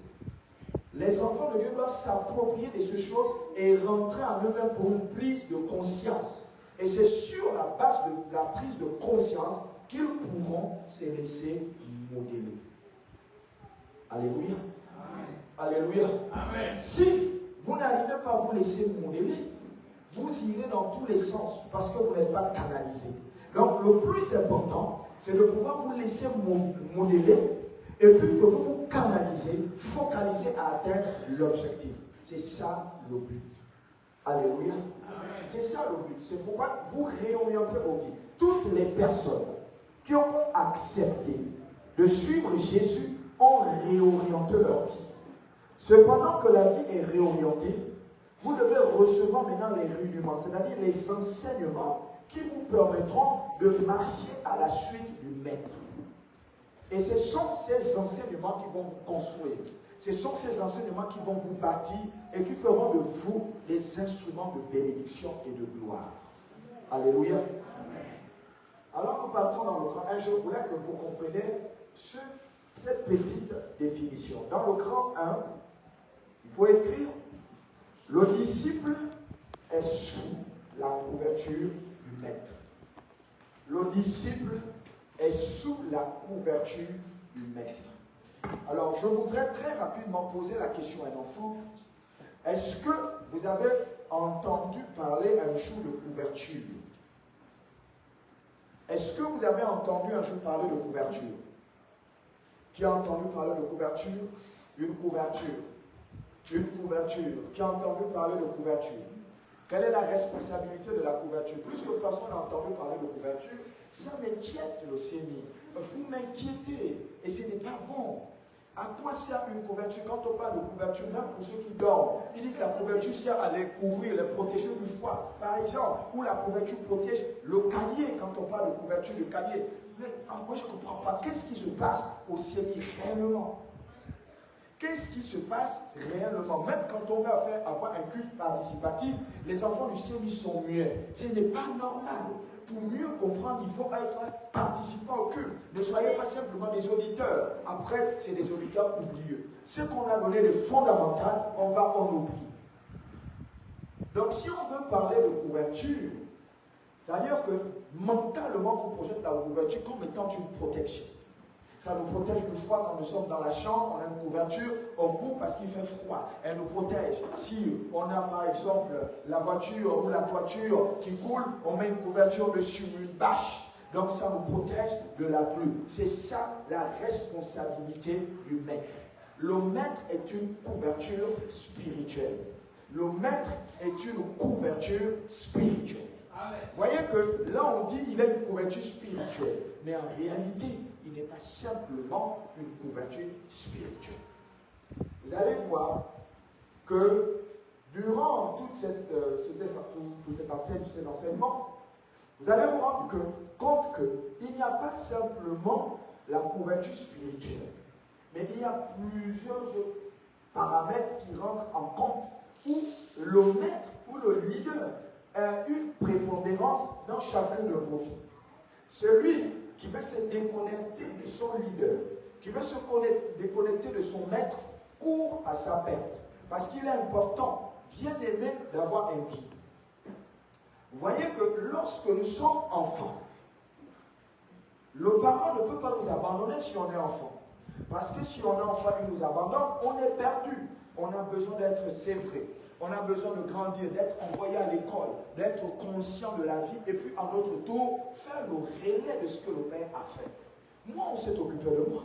les enfants de Dieu doivent s'approprier de ces choses et rentrer en eux-mêmes pour une prise de conscience. Et c'est sur la base de la prise de conscience qu'ils pourront se laisser modeler. Alléluia. Amen. Alléluia. Amen. Si vous n'arrivez pas à vous laisser modeler, vous irez dans tous les sens parce que vous n'êtes pas canalisé. Donc le plus important, c'est de pouvoir vous laisser modeler et puis que vous vous canalisez, focalisez à atteindre l'objectif. C'est ça le but. Alléluia. Amen. C'est ça le but. C'est pourquoi vous réorientez vos vies. Toutes les personnes qui ont accepté de suivre Jésus ont réorienté leur vie. Cependant que la vie est réorientée, vous devez recevoir maintenant les rudiments, c'est-à-dire les enseignements qui vous permettront de marcher à la suite du Maître. Et ce sont ces enseignements qui vont vous construire. Ce sont ces enseignements qui vont vous bâtir et qui feront de vous des instruments de bénédiction et de gloire. Alléluia. Alors nous partons dans le grand 1. Je voulais que vous compreniez cette petite définition. Dans le grand 1, il faut écrire le disciple est sous la couverture du Maître. Le disciple est sous la couverture du maître. Alors, je voudrais très rapidement poser la question à un enfant. Est-ce que vous avez entendu parler un jour de couverture? Est-ce que vous avez entendu un jour parler de couverture? Qui a entendu parler de couverture? Une couverture. Une couverture. Qui a entendu parler de couverture? Quelle est la responsabilité de la couverture? Plus que personne n'a entendu parler de couverture, ça m'inquiète le Seigneur. Vous m'inquiétez et ce n'est pas bon. À quoi sert une couverture? Quand on parle de couverture, même pour ceux qui dorment, ils disent que la couverture sert à les couvrir, les protéger du froid. Par exemple, ou la couverture protège le cahier, quand on parle de couverture de cahier. Mais moi, je ne comprends pas. Qu'est-ce qui se passe au Seigneur réellement? Qu'est-ce qui se passe réellement? Même quand on va avoir un culte participatif, les enfants du Seigneur sont muets. Ce n'est pas normal. Pour mieux comprendre, il faut être participant au culte. Ne soyez pas simplement des auditeurs. Après, c'est des auditeurs oublieux. Ce qu'on a donné de fondamental, on va en oublier. Donc, si on veut parler de couverture, c'est-à-dire que mentalement, on projette la couverture comme étant une protection. Ça nous protège du froid quand nous sommes dans la chambre, on a une couverture, on court parce qu'il fait froid. Elle nous protège. Si on a par exemple la voiture ou la toiture qui coule, on met une couverture dessus, une bâche. Donc ça nous protège de la pluie. C'est ça la responsabilité du maître. Le maître est une couverture spirituelle. Le maître est une couverture spirituelle. Vous voyez que là on dit qu'il a une couverture spirituelle, mais en réalité, il n'est pas simplement une couverture spirituelle. Vous allez voir que durant tout cet enseignement, vous allez vous rendre compte qu'il n'y a pas simplement la couverture spirituelle, mais il y a plusieurs paramètres qui rentrent en compte où le maître ou le leader a une prépondérance dans chacun de nos vies. Celui qui veut se déconnecter de son leader, qui veut se déconnecter de son maître, court à sa perte. Parce qu'il est important, bien aimé, d'avoir un guide. Vous voyez que lorsque nous sommes enfants, le parent ne peut pas nous abandonner si on est enfant. Parce que si on est enfant et nous abandonne, on est perdu. On a besoin d'être sévré. On a besoin de grandir, d'être envoyé à l'école, d'être conscient de la vie et puis à notre tour, faire le relais de ce que le Père a fait. Moi, on s'est occupé de moi.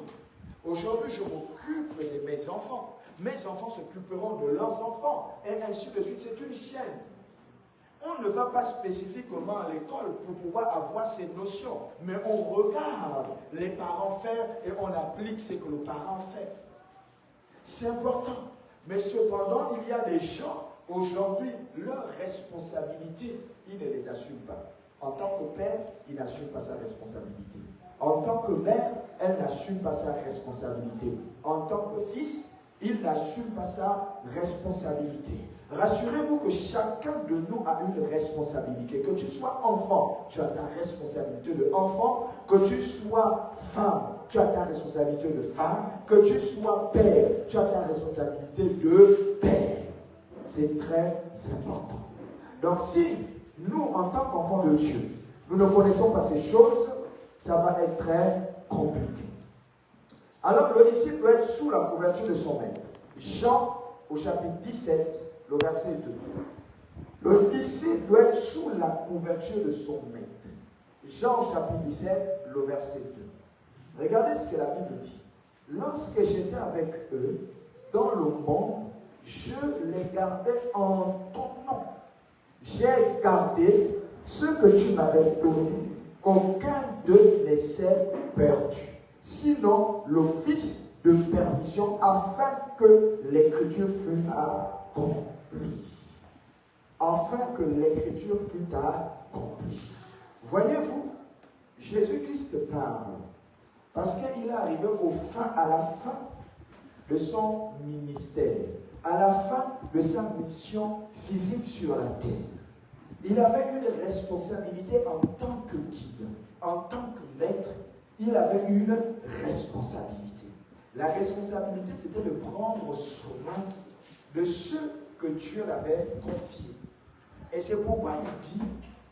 Aujourd'hui, je m'occupe de mes enfants. Mes enfants s'occuperont de leurs enfants. Et ainsi de suite, c'est une chaîne. On ne va pas spécifiquement à l'école pour pouvoir avoir ces notions. Mais on regarde les parents faire et on applique ce que le parent fait. C'est important. Mais cependant, il y a des gens, aujourd'hui, leurs responsabilités, ils ne les assument pas. En tant que père, il n'assume pas sa responsabilité. En tant que mère, elle n'assume pas sa responsabilité. En tant que fils, il n'assume pas sa responsabilité. Rassurez-vous que chacun de nous a une responsabilité. Que tu sois enfant, tu as ta responsabilité de enfant. Que tu sois femme, tu as ta responsabilité de femme. Que tu sois père, tu as ta responsabilité de père. C'est très important. Donc si nous, en tant qu'enfants de Dieu, nous ne connaissons pas ces choses, ça va être très compliqué. Alors le disciple doit être sous la couverture de son maître. Jean, au chapitre 17, le verset 2. Le disciple doit être sous la couverture de son maître. Jean, chapitre 17, le verset 2. Regardez ce que la Bible dit. Lorsque j'étais avec eux, dans le monde, je les gardais en ton nom. J'ai gardé ce que tu m'avais donné. Aucun d'eux ne s'est perdu. Sinon, le Fils de perdition, afin que l'Écriture fût accomplie. Afin que l'Écriture fût accomplie. Voyez-vous, Jésus-Christ parle parce qu'il est arrivé à la fin de son ministère, à la fin de sa mission physique sur la terre. Il avait une responsabilité en tant que guide, en tant que maître. Il avait une responsabilité. La responsabilité, c'était de prendre soin de ceux que Dieu l'avait confiés. Et c'est pourquoi il dit,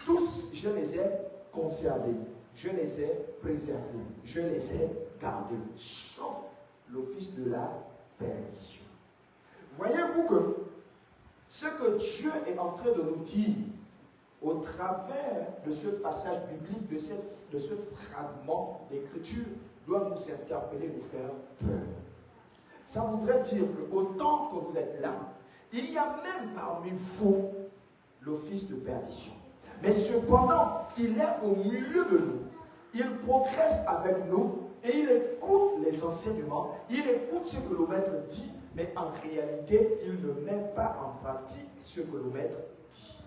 tous je les ai conservés. je les ai préservés, je les ai gardés, sauf l'office de la perdition. Voyez-vous que ce que Dieu est en train de nous dire au travers de ce passage biblique, de ce fragment d'écriture, doit nous interpeller, nous faire peur. Ça voudrait dire qu'autant que vous êtes là, il y a même parmi vous l'office de perdition. Mais cependant, il est au milieu de nous. Il progresse avec nous et il écoute les enseignements, il écoute ce que le maître dit, mais en réalité, il ne met pas en pratique ce que le maître dit.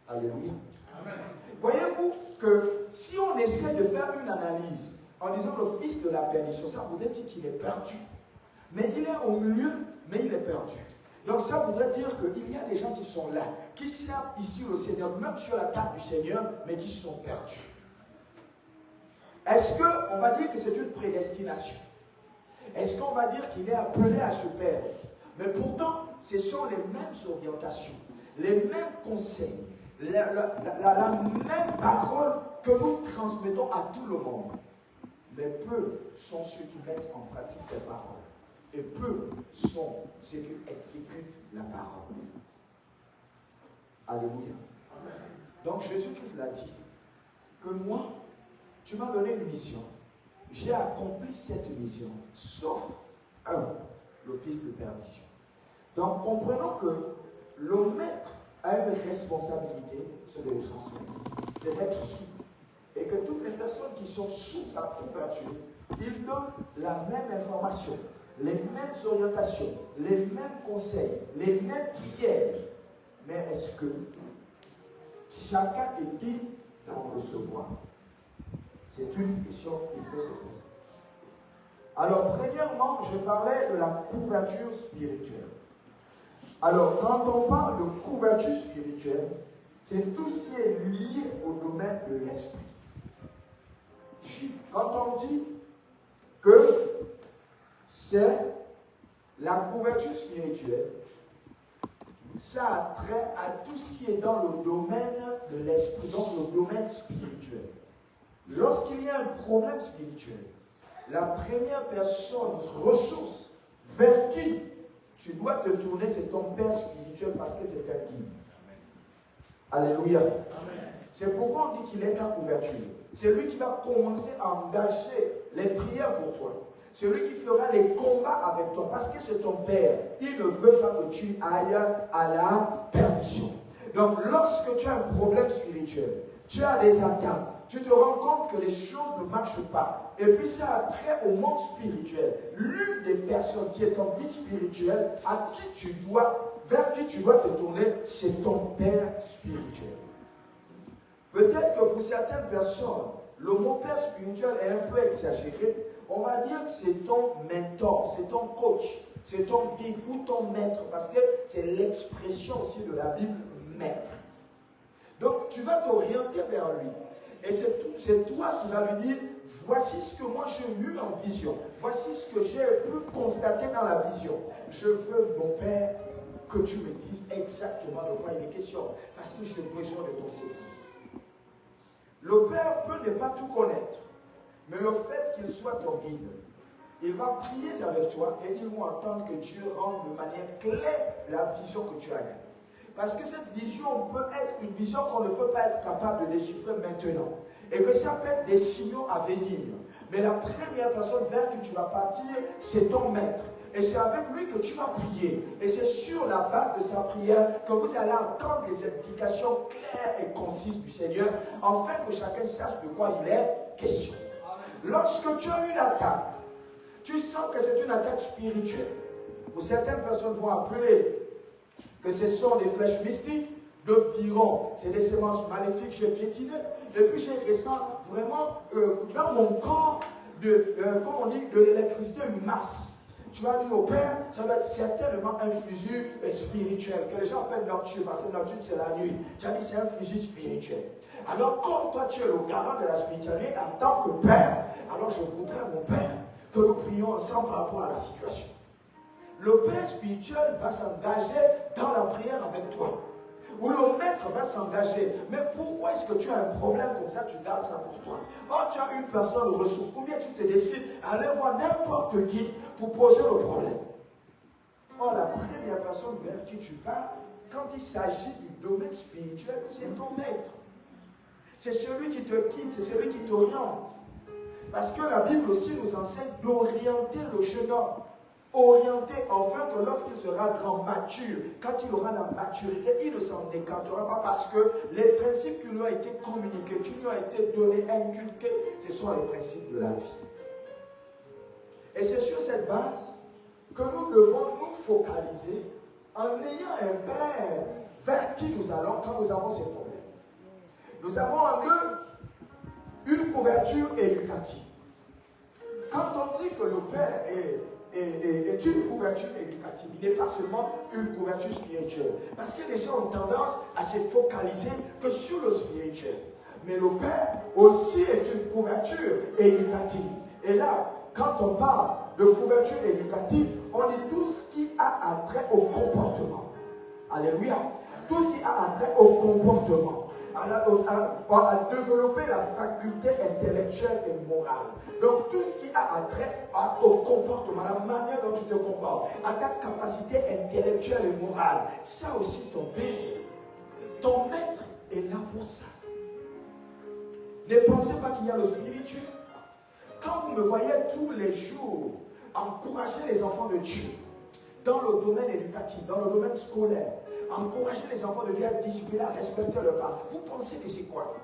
Alléluia. Amen. Voyez-vous que si on essaie de faire une analyse en disant le fils de la perdition, ça voudrait dire qu'il est perdu. Mais il est au milieu, mais il est perdu. Donc ça voudrait dire qu'il y a des gens qui sont là, qui servent ici le Seigneur, même sur la table du Seigneur, mais qui sont perdus. Est-ce qu'on va dire que c'est une prédestination? Est-ce qu'on va dire qu'il est appelé à se perdre? Mais pourtant, ce sont les mêmes orientations, les mêmes conseils, la même parole que nous transmettons à tout le monde. Mais peu sont ceux qui mettent en pratique ces paroles. Et peu sont ceux qui exécutent la parole. Alléluia. Donc Jésus-Christ l'a dit, que moi, tu m'as donné une mission. J'ai accompli cette mission, sauf l'office de perdition. Donc comprenons que le maître a une responsabilité, c'est de le transmettre, c'est d'être sous. Et que toutes les personnes qui sont sous sa couverture, ils donnent la même information, les mêmes orientations, les mêmes conseils, les mêmes prières. Mais est-ce que chacun est digne d'en recevoir? C'est une question qu'il faut se poser. Alors, premièrement, je parlais de la couverture spirituelle. Alors, quand on parle de couverture spirituelle, c'est tout ce qui est lié au domaine de l'esprit. Quand on dit que c'est la couverture spirituelle, ça a trait à tout ce qui est dans le domaine de l'esprit, donc le domaine spirituel. Lorsqu'il y a un problème spirituel, la première personne, ressource, vers qui tu dois te tourner, c'est ton père spirituel parce que c'est un guide. Alléluia. Amen. C'est pourquoi on dit qu'il est ta couverture. C'est lui qui va commencer à engager les prières pour toi. C'est lui qui fera les combats avec toi parce que c'est ton père. Il ne veut pas que tu ailles à la perdition. Donc lorsque tu as un problème spirituel, tu as des attaques, tu te rends compte que les choses ne marchent pas. Et puis ça a trait au monde spirituel. L'une des personnes qui est ton guide spirituel, vers qui tu dois te tourner, c'est ton père spirituel. Peut-être que pour certaines personnes, le mot père spirituel est un peu exagéré. On va dire que c'est ton mentor, c'est ton coach, c'est ton guide ou ton maître, parce que c'est l'expression aussi de la Bible, maître. Donc tu vas t'orienter vers lui. Et c'est toi qui vas lui dire, voici ce que moi j'ai eu en vision, voici ce que j'ai pu constater dans la vision. Je veux, mon Père, que tu me dises exactement de quoi il est question, parce que j'ai besoin de ton Seigneur. Le Père peut ne pas tout connaître, mais le fait qu'il soit ton guide, il va prier avec toi et ils vont entendre que Dieu rende de manière claire la vision que tu as eue. Parce que cette vision peut être une vision qu'on ne peut pas être capable de déchiffrer maintenant. Et que ça peut être des signaux à venir. Mais la première personne vers qui tu vas partir, c'est ton maître. Et c'est avec lui que tu vas prier. Et c'est sur la base de sa prière que vous allez entendre les indications claires et concises du Seigneur, afin que chacun sache de quoi il est question. Lorsque tu as une attaque, tu sens que c'est une attaque spirituelle. Où certaines personnes vont appeler que ce sont des flèches mystiques, d'autres diront c'est des semences maléfiques, j'ai piétiné. Et puis j'ai ressenti vraiment dans mon corps, comme on dit, de l'électricité, une masse. Tu vas dire au Père, ça doit être certainement un fusil spirituel, que les gens appellent nocturne, parce que nocturne c'est la nuit. Tu as dit c'est un fusil spirituel. Alors comme toi tu es le garant de la spiritualité en tant que Père, alors je voudrais, mon Père, que nous prions ensemble par rapport à la situation. Le Père spirituel va s'engager dans la prière avec toi. où le maître va s'engager. Mais pourquoi est-ce que tu as un problème comme ça, tu gardes ça pour toi? Oh, tu as une personne de ressources, ou bien tu te décides à aller voir n'importe qui pour poser le problème. Oh, la première personne vers qui tu parles, quand il s'agit du domaine spirituel, c'est ton maître. C'est celui qui te guide, c'est celui qui t'oriente. Parce que la Bible aussi nous enseigne d'orienter le jeune homme. Orienter, afin que lorsqu'il sera grand, mature, quand il aura la maturité, il ne s'en écartera pas parce que les principes qui lui ont été communiqués, qui lui ont été donnés, inculqués, ce sont les principes de la vie. Et c'est sur cette base que nous devons nous focaliser en ayant un Père vers qui nous allons quand nous avons ces problèmes. Nous avons en eux une couverture éducative. Quand on dit que le Père est une couverture éducative, il n'est pas seulement une couverture spirituelle. Parce que les gens ont tendance à se focaliser que sur le spirituel. Mais le Père aussi est une couverture éducative. Et là, quand on parle de couverture éducative, on dit tout ce qui a attrait au comportement. Alléluia. Tout ce qui a attrait au comportement. À développer la faculté intellectuelle et morale. Donc tout ce qui a attrait au comportement, la manière dont tu te comportes, à ta capacité intellectuelle et morale, ça aussi ton Père, ton maître est là pour ça. Ne pensez pas qu'il y a le spirituel. Quand vous me voyez tous les jours encourager les enfants de Dieu dans le domaine éducatif, dans le domaine scolaire, encourager les enfants de Dieu à discipliner, à respecter leurs parents. Vous pensez que c'est quoi?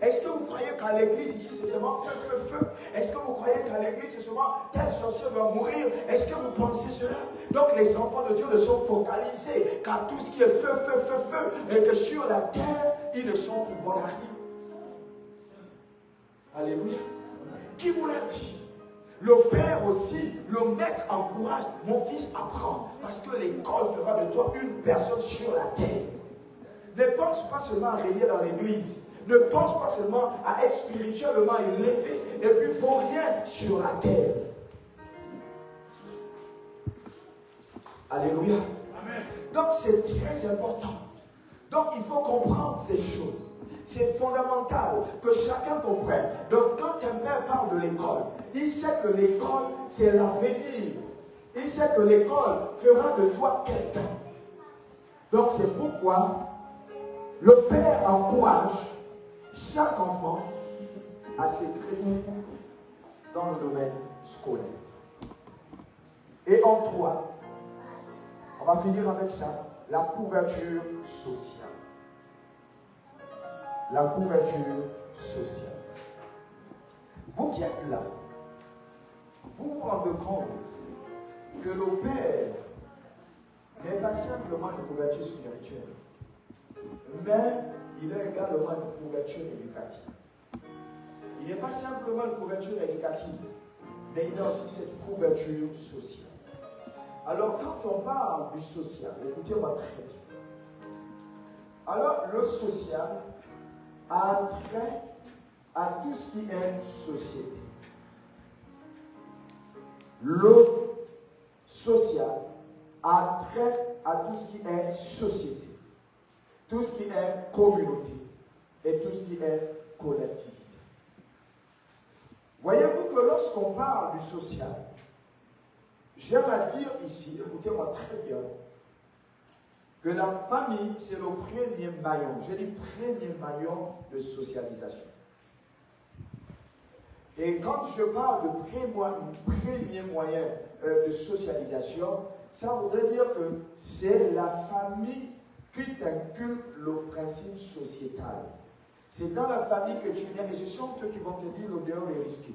Est-ce que vous croyez qu'à l'église ici c'est seulement feu, feu, feu? Est-ce que vous croyez qu'à l'église c'est seulement tel sorcier doit mourir? Est-ce que vous pensez cela? Donc les enfants de Dieu ne sont focalisés qu'à tout ce qui est feu, feu, feu, feu, et que sur la terre, ils ne sont pour bon à rien. Alléluia. Qui vous l'a dit? Le Père aussi, le maître encourage. Mon fils apprend. Parce que l'école fera de toi une personne sur la terre. Ne pense pas seulement à régner dans l'église. Ne pense pas seulement à être spirituellement élevé. Et puis, il ne faut rien sur la terre. Alléluia. Amen. Donc, c'est très important. Donc, il faut comprendre ces choses. C'est fondamental que chacun comprenne. Donc, quand un père parle de l'école, il sait que l'école, c'est l'avenir. Il sait que l'école fera de toi quelqu'un. Donc, c'est pourquoi le père encourage chaque enfant à se greffer dans le domaine scolaire. Et en 3, on va finir avec ça, la couverture sociale. La couverture sociale. Vous qui êtes là, vous vous rendez compte que le Père n'est pas simplement une couverture spirituelle, mais il a également une couverture éducative. Il n'est pas simplement une couverture éducative, mais il a aussi cette couverture sociale. Alors quand on parle du social, écoutez-moi très bien. Alors le social a trait à tout ce qui est société. Le social a trait à tout ce qui est société, tout ce qui est communauté et tout ce qui est collectivité. Voyez-vous que lorsqu'on parle du social, j'aime à dire ici, écoutez-moi très bien, que la famille, c'est le premier maillon, j'ai dit premier maillon de socialisation. Et quand je parle de premier moyen de socialisation, ça voudrait dire que c'est la famille qui t'inculque le principe sociétal. C'est dans la famille que tu nais, et ce sont eux qui vont te dire le dehors est risqué.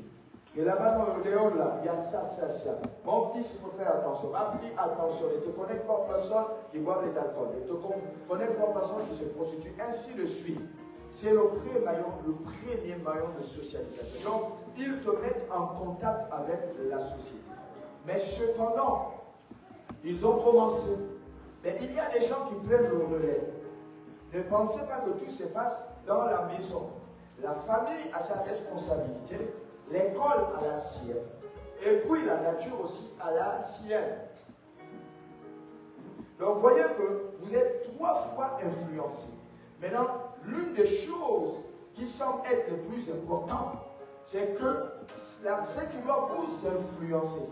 Et là-bas, dans le dehors, là, il y a ça, ça, ça. Mon fils, il faut faire attention. Ma fille, attention. Ne te connecte pas aux personnes qui boivent les alcools. Ne te connecte pas aux personnes qui se prostituent. Ainsi de suite. C'est le premier maillon de socialisation. Donc, ils te mettent en contact avec la société. Mais cependant, ils ont commencé. Mais il y a des gens qui prennent le relais. Ne pensez pas que tout se passe dans la maison. La famille a sa responsabilité. L'école a la sienne. Et puis la nature aussi a la sienne. Donc, vous voyez que vous êtes 3 fois influencé. Maintenant, l'une des choses qui semble être le plus important, c'est que ce qui va vous influencer,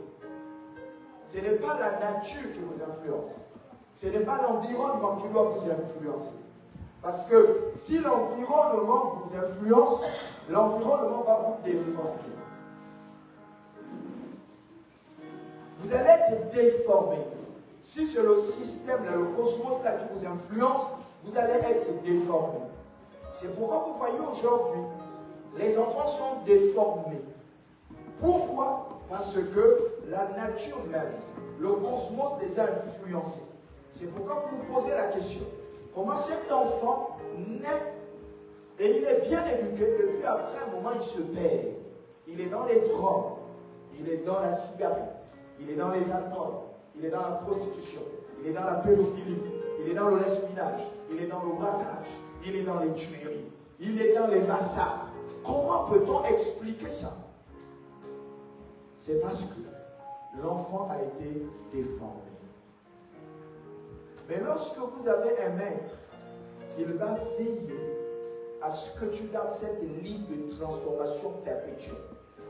ce n'est pas la nature qui vous influence. Ce n'est pas l'environnement qui doit vous influencer. Parce que si l'environnement vous influence, l'environnement va vous déformer. Vous allez être déformé. Si c'est le système, le cosmos là, qui vous influence, vous allez être déformé. C'est pourquoi vous voyez aujourd'hui, les enfants sont déformés. Pourquoi? Parce que la nature même, le cosmos les a influencés. C'est pourquoi vous vous posez la question, comment cet enfant naît et il est bien éduqué, et puis après un moment il se perd. Il est dans les drogues, il est dans la cigarette, il est dans les alcools, il est dans la prostitution, il est dans la pédophilie, il est dans le lesbiennage, il est dans le braquage, il est dans les tueries, il est dans les massacres. Comment peut-on expliquer ça? C'est parce que l'enfant a été déformé. Mais lorsque vous avez un maître, il va veiller à ce que tu gardes cette ligne de transformation perpétuelle,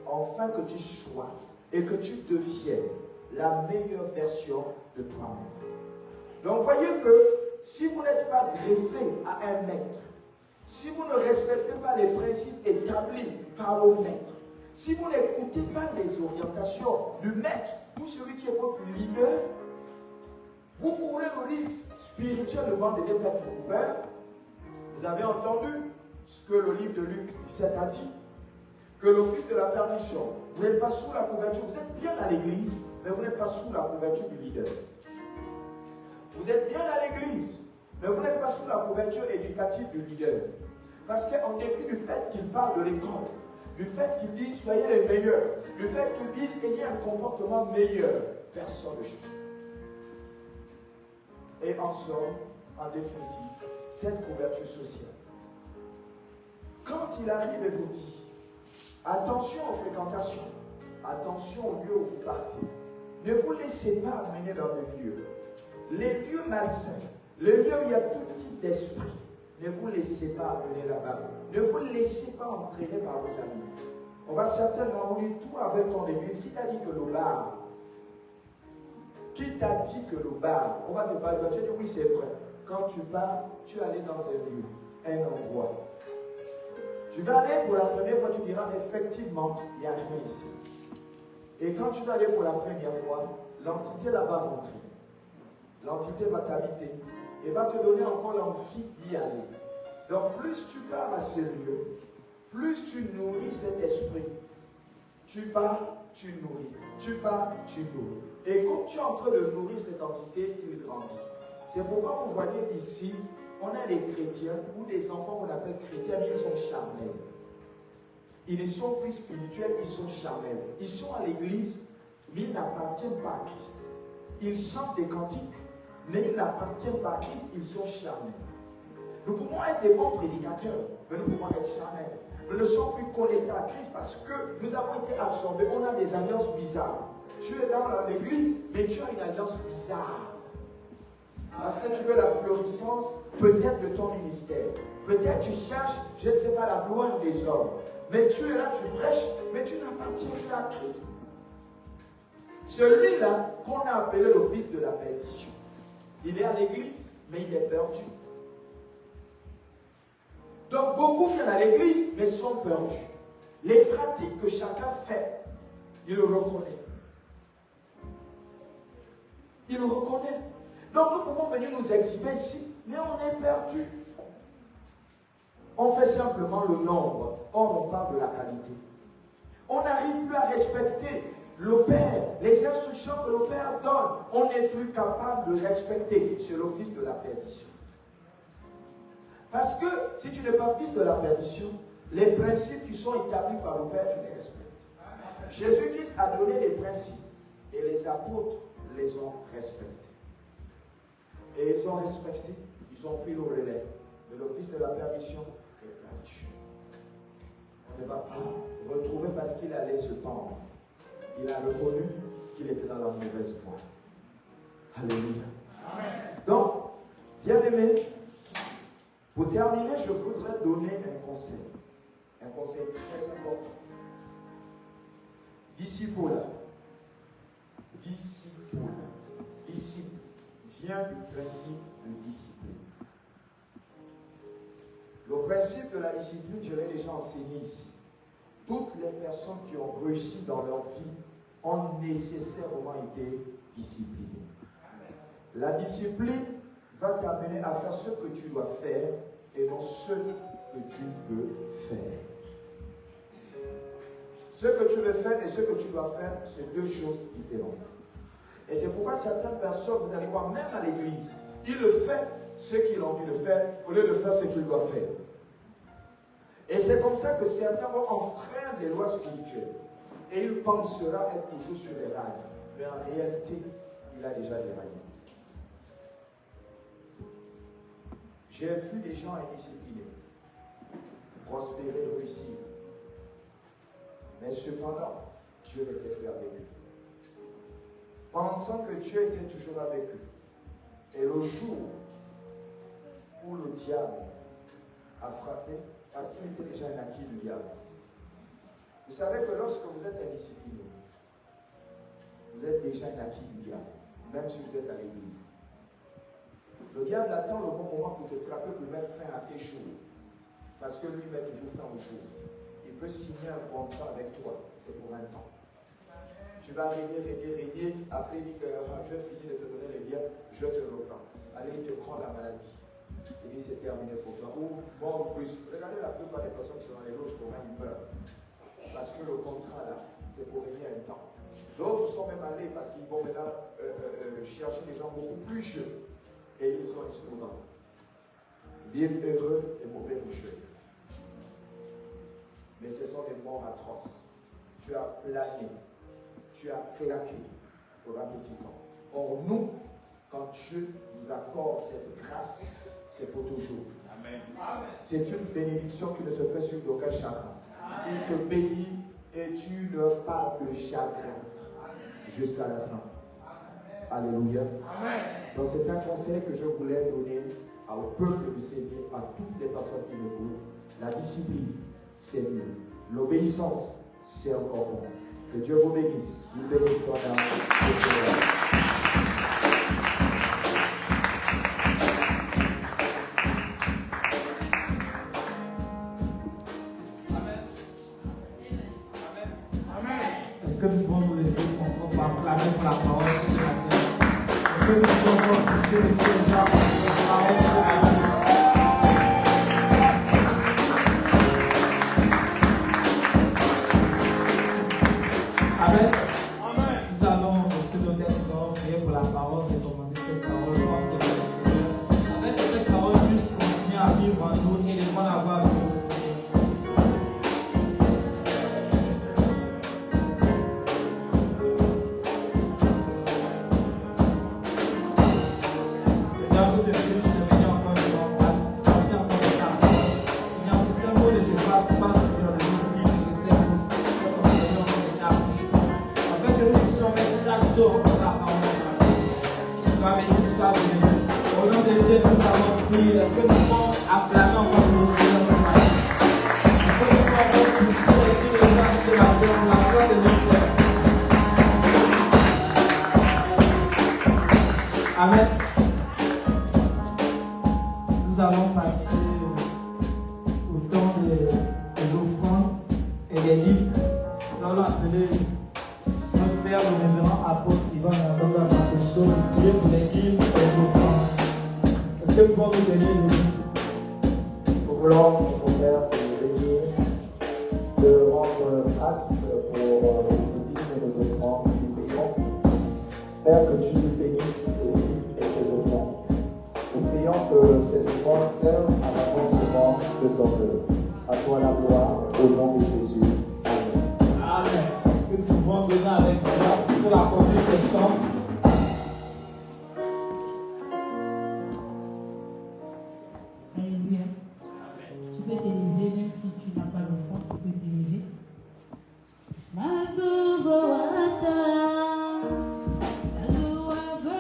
afin que tu sois et que tu deviennes la meilleure version de toi-même. Donc voyez que si vous n'êtes pas greffé à un maître, si vous ne respectez pas les principes établis par le maître, si vous n'écoutez pas les orientations du maître ou celui qui est votre leader, vous courez le risque spirituellement de ne pas être ouvert. Vous avez entendu ce que le livre de Luc 17 a dit, que le fils de la perdition, vous n'êtes pas sous la couverture, vous êtes bien à l'église, mais vous n'êtes pas sous la couverture du leader. Vous êtes bien à l'église, mais vous n'êtes pas sous la couverture éducative du leader. Parce qu'en dépit du fait qu'il parle de l'école, du fait qu'il dit soyez les meilleurs, du fait qu'il dise ayez un comportement meilleur, personne ne change. Et en somme, en définitive, cette couverture sociale. Quand il arrive et vous dit attention aux fréquentations, attention aux lieux où vous partez, ne vous laissez pas amener dans des lieux. Les lieux malsains, les lieux où il y a tout type d'esprit, ne vous laissez pas amener là-bas. Ne vous laissez pas entraîner par vos amis. On va certainement vous dire tout avec ton église. Qui t'a dit que le bar? Qui t'a dit que le bar? On va te parler, tu dis oui, c'est vrai. Quand tu pars, tu es allé dans un lieu, un endroit. Tu vas aller pour la première fois, tu diras effectivement, il n'y a rien ici. Et quand tu vas aller pour la première fois, l'entité là va rentrer. L'entité va t'habiter et va te donner encore l'envie d'y aller. Donc plus tu pars à ces lieux, plus tu nourris cet esprit. Tu pars, tu nourris. Tu pars, tu nourris. Et comme tu es en train de nourrir cette entité, il grandit. C'est pourquoi vous voyez ici, on a des chrétiens ou des enfants qu'on appelle chrétiens, mais ils sont charnels. Ils ne sont plus spirituels, ils sont charnels. Ils sont à l'église, mais ils n'appartiennent pas à Christ. Ils chantent des cantiques, mais ils n'appartiennent pas à Christ, ils sont charnels. Nous pouvons être des bons prédicateurs, mais nous pouvons être charnels. Nous ne sommes plus connectés à Christ parce que nous avons été absorbés. On a des alliances bizarres. Tu es dans l'église, mais tu as une alliance bizarre. Parce que tu veux la florissance, peut-être de ton ministère. Peut-être tu cherches, je ne sais pas, la gloire des hommes. Mais tu es là, tu prêches, mais tu n'appartiens plus à Christ. Celui-là qu'on a appelé le fils de la perdition. Il est à l'église, mais il est perdu. Donc beaucoup viennent à l'église, mais sont perdus. Les pratiques que chacun fait, il le reconnaît. Il le reconnaît. Donc nous pouvons venir nous exhiber ici, mais on est perdu. On fait simplement le nombre. Or, on parle de la qualité. On n'arrive plus à respecter le Père, les instructions que le Père donne. On n'est plus capable de respecter. C'est le fils de la perdition. Parce que si tu n'es pas fils de la perdition, les principes qui sont établis par le Père, tu les respectes. Jésus-Christ a donné des principes et les apôtres les ont respectés. Et ils ont respecté, ils ont pris le relais. Mais le fils de la perdition est perdu. On ne va pas retrouver parce qu'il allait se pendre. Il a reconnu qu'il était dans la mauvaise voie. Alléluia. Amen. Bien-aimés, pour terminer, je voudrais donner un conseil très important. Disciple vient du principe de discipline. Le principe de la discipline, je l'ai déjà enseigné ici. Toutes les personnes qui ont réussi dans leur vie ont nécessairement été disciplinées. La discipline va t'amener à faire ce que tu dois faire et non ce que tu veux faire. Ce que tu veux faire et ce que tu dois faire, c'est deux choses différentes. Et c'est pourquoi certaines personnes, vous allez voir, même à l'église, ils le font ce qu'ils ont envie de faire au lieu de faire ce qu'ils doivent faire. Et c'est comme ça que certains vont enfreindre les lois spirituelles. Et il pensera être toujours sur les rails. Mais en réalité, il a déjà déraillé. J'ai vu des gens indisciplinés prospérer, réussir. Mais cependant, Dieu était plus avec eux. Pensant que Dieu était toujours avec eux. Et le jour où le diable a frappé, parce qu'il était déjà un acquis du diable. Vous savez que lorsque vous êtes indiscipliné, vous êtes déjà un acquis du diable, même si vous êtes à l'église. Le diable attend le bon moment pour te frapper, pour mettre fin à tes jours. Parce que lui met toujours fin aux choses. Il peut signer un contrat avec toi, c'est pour un temps. Tu vas régner, après il dit que je vais finir de te donner les biens, je te reprends. Allez, il te prend la maladie. Il dit c'est terminé pour toi. Ou mort plus. Regardez la plupart des personnes qui sont dans les loges, comment ils meurent. Parce que le contrat là, c'est pour régner un temps. D'autres sont même allés parce qu'ils vont maintenant chercher des gens beaucoup plus jeunes. Et ils sont explorants. Vivre heureux et mauvais riches. Mais ce sont des morts atroces. Tu as plané, tu as claqué pour un petit temps. Or nous, quand Dieu nous accorde cette grâce, c'est pour toujours. Amen. C'est une bénédiction qui ne se fait sur aucun chagrin. Il te bénit et tu ne pas de chagrin jusqu'à la fin. Alléluia. Amen. Donc c'est un conseil que je voulais donner au peuple du Seigneur, à toutes les personnes qui m'écoutent. La discipline, c'est mieux. L'obéissance, c'est encore bon. Que Dieu vous bénisse. Il bénisse ton âme. Est-ce que nous pouvons nous lever pour acclamer pour la parole ce matin? Est-ce que nous pouvons pousser les pieds là pour la parole ce matin? Amen. Nous allons aussi nos têtes, nous allons prier pour la parole, recommander cette parole, rendre le Seigneur. Afin que cette parole puisse continuer à vivre en nous et de prendre la voix avec nous aussi. Au nom de Jésus, nous avons prié. Est-ce que nous pouvons acclamer encore le Seigneur ce matin? Est-ce que nous pouvons encore pousser et dire les gens ce matin pour la gloire de notre Père? Amen. Nous allons passer au temps des offrandes et des livres. Nous allons appeler notre Père, le révérend apôtre Yvan Nandonga Makoso, pour prier pour les livres et les offrandes. Est-ce que vous pouvez nous donner les livres? Nous voulons, mon Père, te bénir, de rendre grâce pour les petites et nos offrandes que nous payons. Père, que tu nous bénisses ces livres et ces offrandes. Nous prions que ces offrandes servent à l'avancement de ton œuvre. À toi la gloire, au nom de Jésus. Amen. Amen. Est-ce que nous pouvons donner avec joie pour la conduite des sang? Alléluia. Tu peux t'élever même si tu n'as pas l'enfant, tu peux t'élever. Mazuboata, Mazuboata,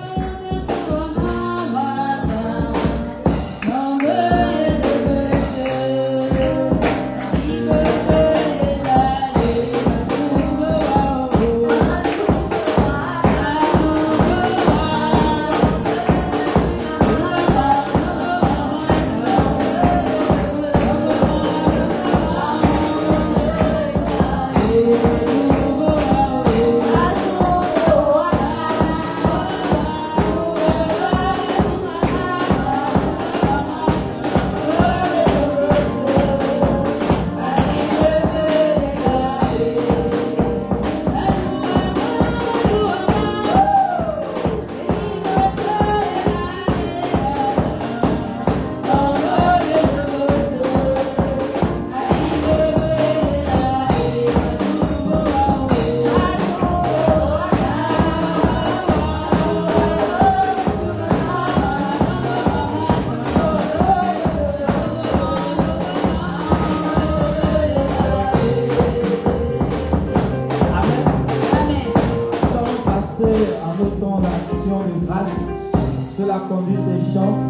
exemple.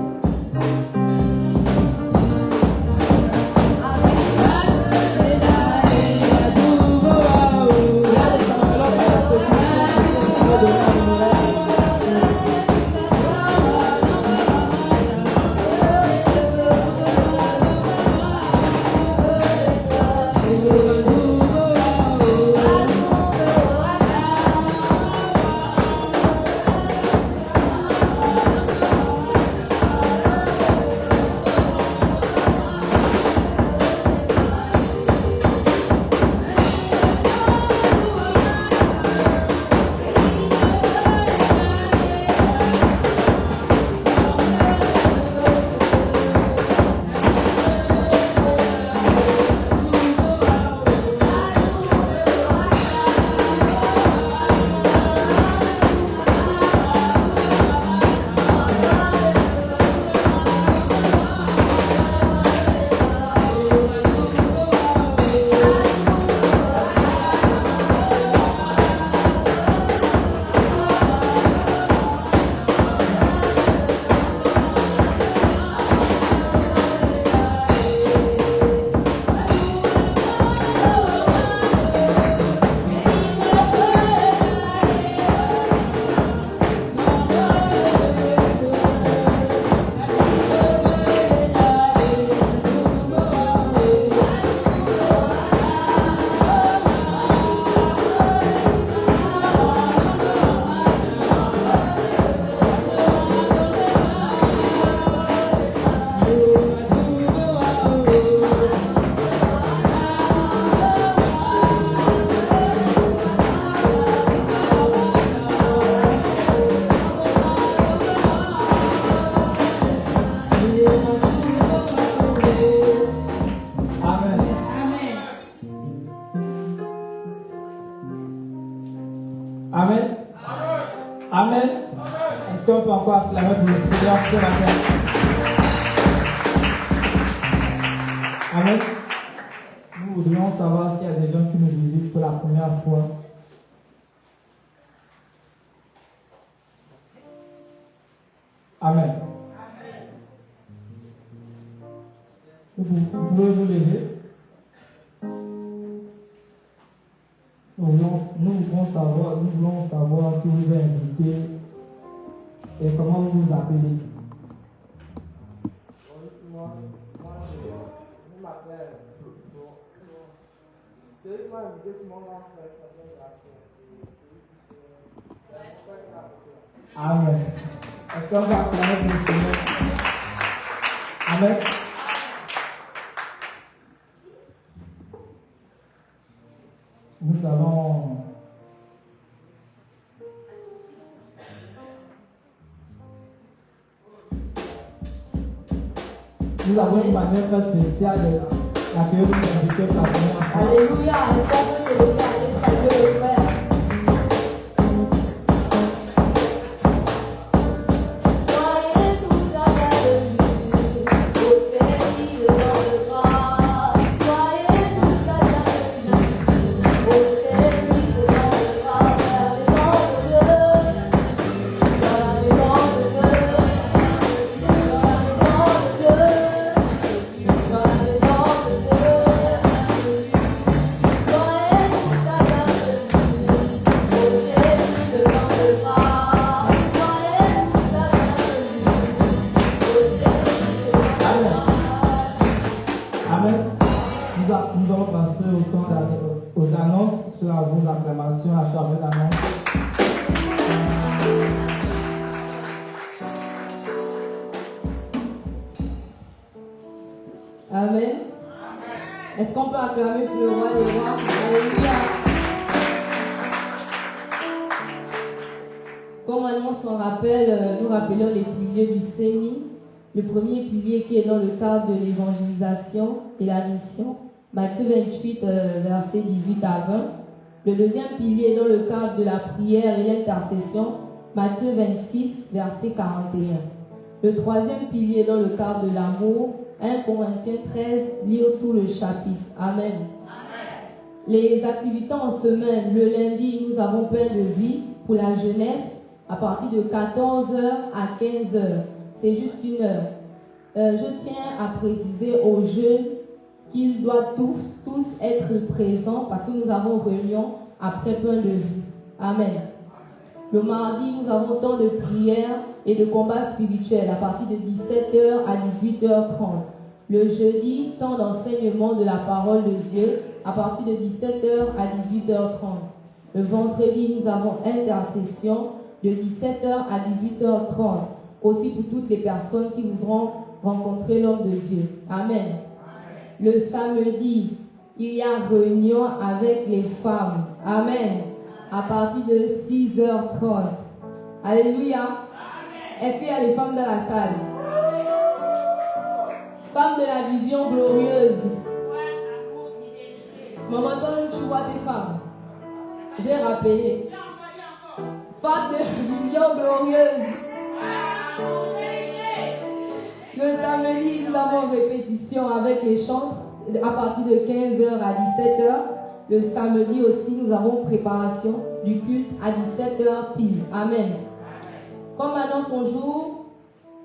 Amen. Amen. Est-ce qu'on peut encore acclamer pour le Seigneur ce matin? Amen. Nous voudrions savoir s'il y a des gens qui nous visitent pour la première fois. Amen. Vous pouvez vous lever. Nous voulons savoir qui vous a invité et comment vous vous appelez. Moi, je m'appelle. C'est eux qui m'ont invité, c'est mon grand frère, ça s'appelle Gracien. Amen. Est-ce qu'on va acclamer pour le Seigneur? Amen. Nous avons une manière très spéciale d'accueillir nos invités pour la première fois. Alléluia. Est-ce qu'on peut se lever et saluer le Père? Nous allons passer aux annonces sur la vos acclamations, la chargée d'annonces. Amen. Est-ce qu'on peut acclamer pour le roi des rois? Alléluia. Comme annonce, on rappelle, nous rappelons les piliers du CEMI. Le premier pilier qui est dans le cadre de l'évangélisation et la mission, Matthieu 28, versets 18 à 20. Le deuxième pilier est dans le cadre de la prière et l'intercession, Matthieu 26, verset 41. Le troisième pilier est dans le cadre de l'amour, 1 Corinthiens 13, lit tout le chapitre. Amen. Les activités en semaine, le lundi, nous avons pain de vie pour la jeunesse à partir de 14h à 15h. c'est juste 1 heure. Je tiens à préciser aux jeunes qu'ils doivent tous être présents parce que nous avons réunion après plein de vie. Amen. Le mardi, nous avons temps de prière et de combat spirituel à partir de 17h à 18h30. Le jeudi, temps d'enseignement de la parole de Dieu à partir de 17h à 18h30. Le vendredi, nous avons intercession de 17h à 18h30. Aussi pour toutes les personnes qui voudront rencontrer l'homme de Dieu. Amen. Le samedi, il y a réunion avec les femmes. Amen. À partir de 6h30. Alléluia. Est-ce qu'il y a des femmes dans la salle? Femmes de la vision glorieuse. Maman, toi, tu vois tes femmes. J'ai rappelé. Femmes de la vision glorieuse. Le samedi, nous avons répétition avec les chants à partir de 15h à 17h. Le samedi aussi, nous avons préparation du culte à 17h pile. Amen. Comme annonce son jour,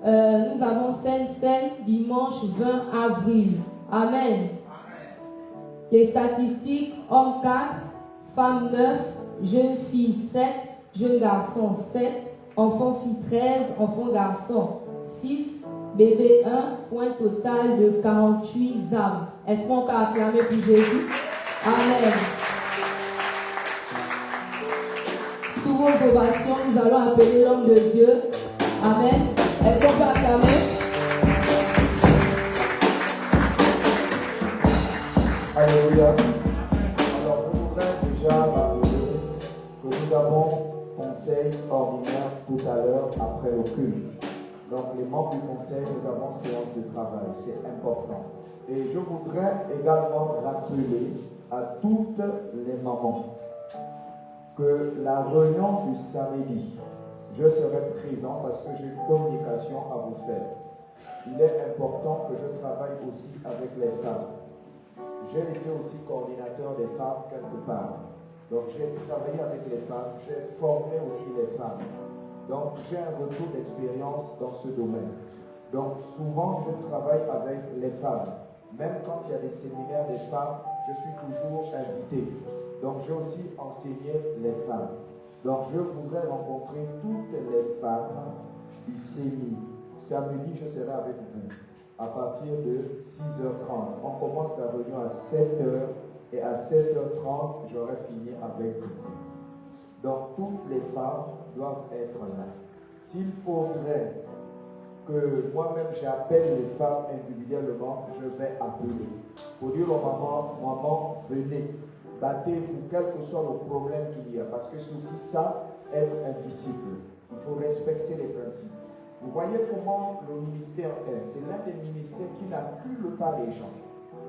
nous avons Sainte-Seine dimanche 20 avril. Amen. Les statistiques, hommes 4, femmes 9, jeunes filles 7, jeunes garçons 7, enfants filles 13, enfants garçons 6, bébé 1, point total de 48 âmes. Est-ce qu'on peut acclamer pour Jésus? Amen. Sous vos ovations, nous allons appeler l'homme de Dieu. Amen. Est-ce qu'on peut acclamer? Alléluia. Alors, je voudrais déjà rappeler que nous avons conseil ordinaire tout à l'heure après le culte. Donc, les membres du conseil, nous avons séance de travail. C'est important. Et je voudrais également rappeler à toutes les mamans que la réunion du samedi, je serai présent parce que j'ai une communication à vous faire. Il est important que je travaille aussi avec les femmes. J'ai été aussi coordinateur des femmes quelque part. Donc j'ai travaillé avec les femmes, j'ai formé aussi les femmes. Donc j'ai un retour d'expérience dans ce domaine. Donc souvent je travaille avec les femmes. Même quand il y a des séminaires des femmes, je suis toujours invité. Donc j'ai aussi enseigné les femmes. Donc je voudrais rencontrer toutes les femmes du CENI. Samedi, je serai avec vous à partir de 6h30. On commence la réunion à 7h et à 7h30, j'aurai fini avec vous. Donc toutes les femmes doivent être là. S'il faudrait que moi-même j'appelle les femmes individuellement, je vais appeler. Pour dire aux mamans, maman, venez, battez-vous, quel que soit le problème qu'il y a. Parce que c'est aussi ça, être un disciple. Il faut respecter les principes. Vous voyez comment le ministère est. C'est l'un des ministères qui n'accule pas les gens.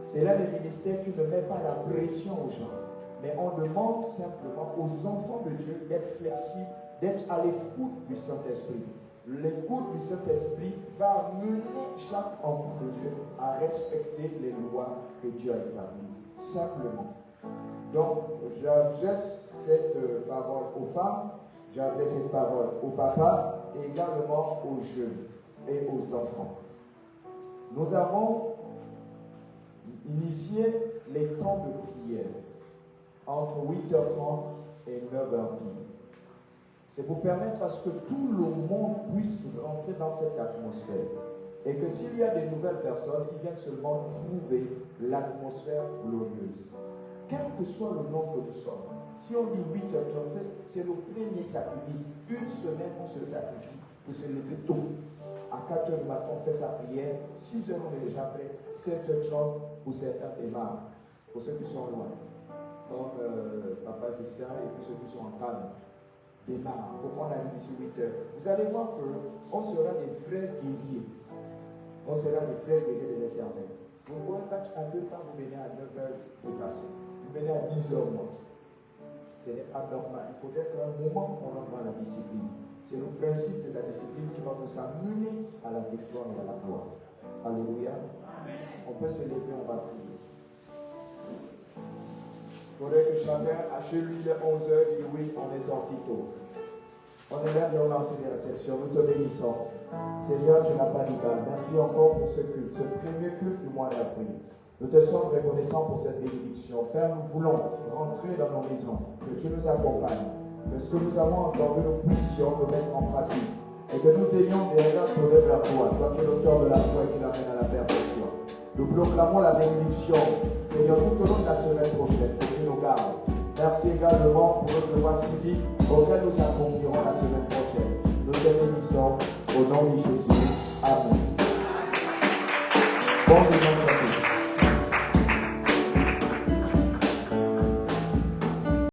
C'est l'un des ministères qui ne met pas la pression aux gens. Mais on demande simplement aux enfants de Dieu d'être flexibles, d'être à l'écoute du Saint-Esprit. L'écoute du Saint-Esprit va mener chaque enfant de Dieu à respecter les lois que Dieu a établies. Simplement. Donc, j'adresse cette parole aux femmes, j'adresse cette parole aux papas et également aux jeunes et aux enfants. Nous avons initié les temps de prière entre 8h30 et 9h30. C'est pour permettre à ce que tout le monde puisse rentrer dans cette atmosphère. Et que s'il y a des nouvelles personnes, ils viennent seulement trouver l'atmosphère glorieuse. Quel que soit le nombre que nous sommes, si on dit 8h30, c'est le premier sacrifice. Une semaine, on se sacrifie pour se lever tôt. À 4h du matin, on fait sa prière. 6h, on est déjà prêt. 7h30 pour certains démarrent. Pour ceux qui sont loin, comme Papa Justin et puis ceux qui sont en Cannes, démarrent. Pour qu'on arrive ici 8h. Vous allez voir qu'on sera des vrais guerriers. On sera des vrais guerriers de l'Éternel. Vous ne pourrez pas à deux quand vous venez à 9h de passer. Vous venez à 10h moins. Ce n'est pas normal. Il faudrait qu'à un moment, on rentre dans la discipline. C'est le principe de la discipline qui va nous amener à la victoire et à la gloire. Alléluia. On peut se lever, on va prier. Il faudrait que chacun, à chez lui, il est 11h, dit oui, on est sorti tôt. On est là et on lance les réceptions. Nous te bénissons. Seigneur, tu n'as pas d'égal. Merci encore pour ce culte, ce premier culte du mois d'avril. Nous te sommes reconnaissants pour cette bénédiction. Père, nous voulons rentrer dans nos maisons, que tu nous accompagnes, que ce que nous avons entendu, nous puissions le mettre en pratique, et que nous ayons des regards tournés vers toi, toi qui es l'auteur de la foi et qui l'amène à la perfection. Nous proclamons la bénédiction, Seigneur, tout au long de la semaine prochaine, que tu nous gardes. Merci également pour notre devoir civique auquel nous accomplirons la semaine prochaine. Nous te bénissons au nom de Jésus. Amen. Bon dimanche.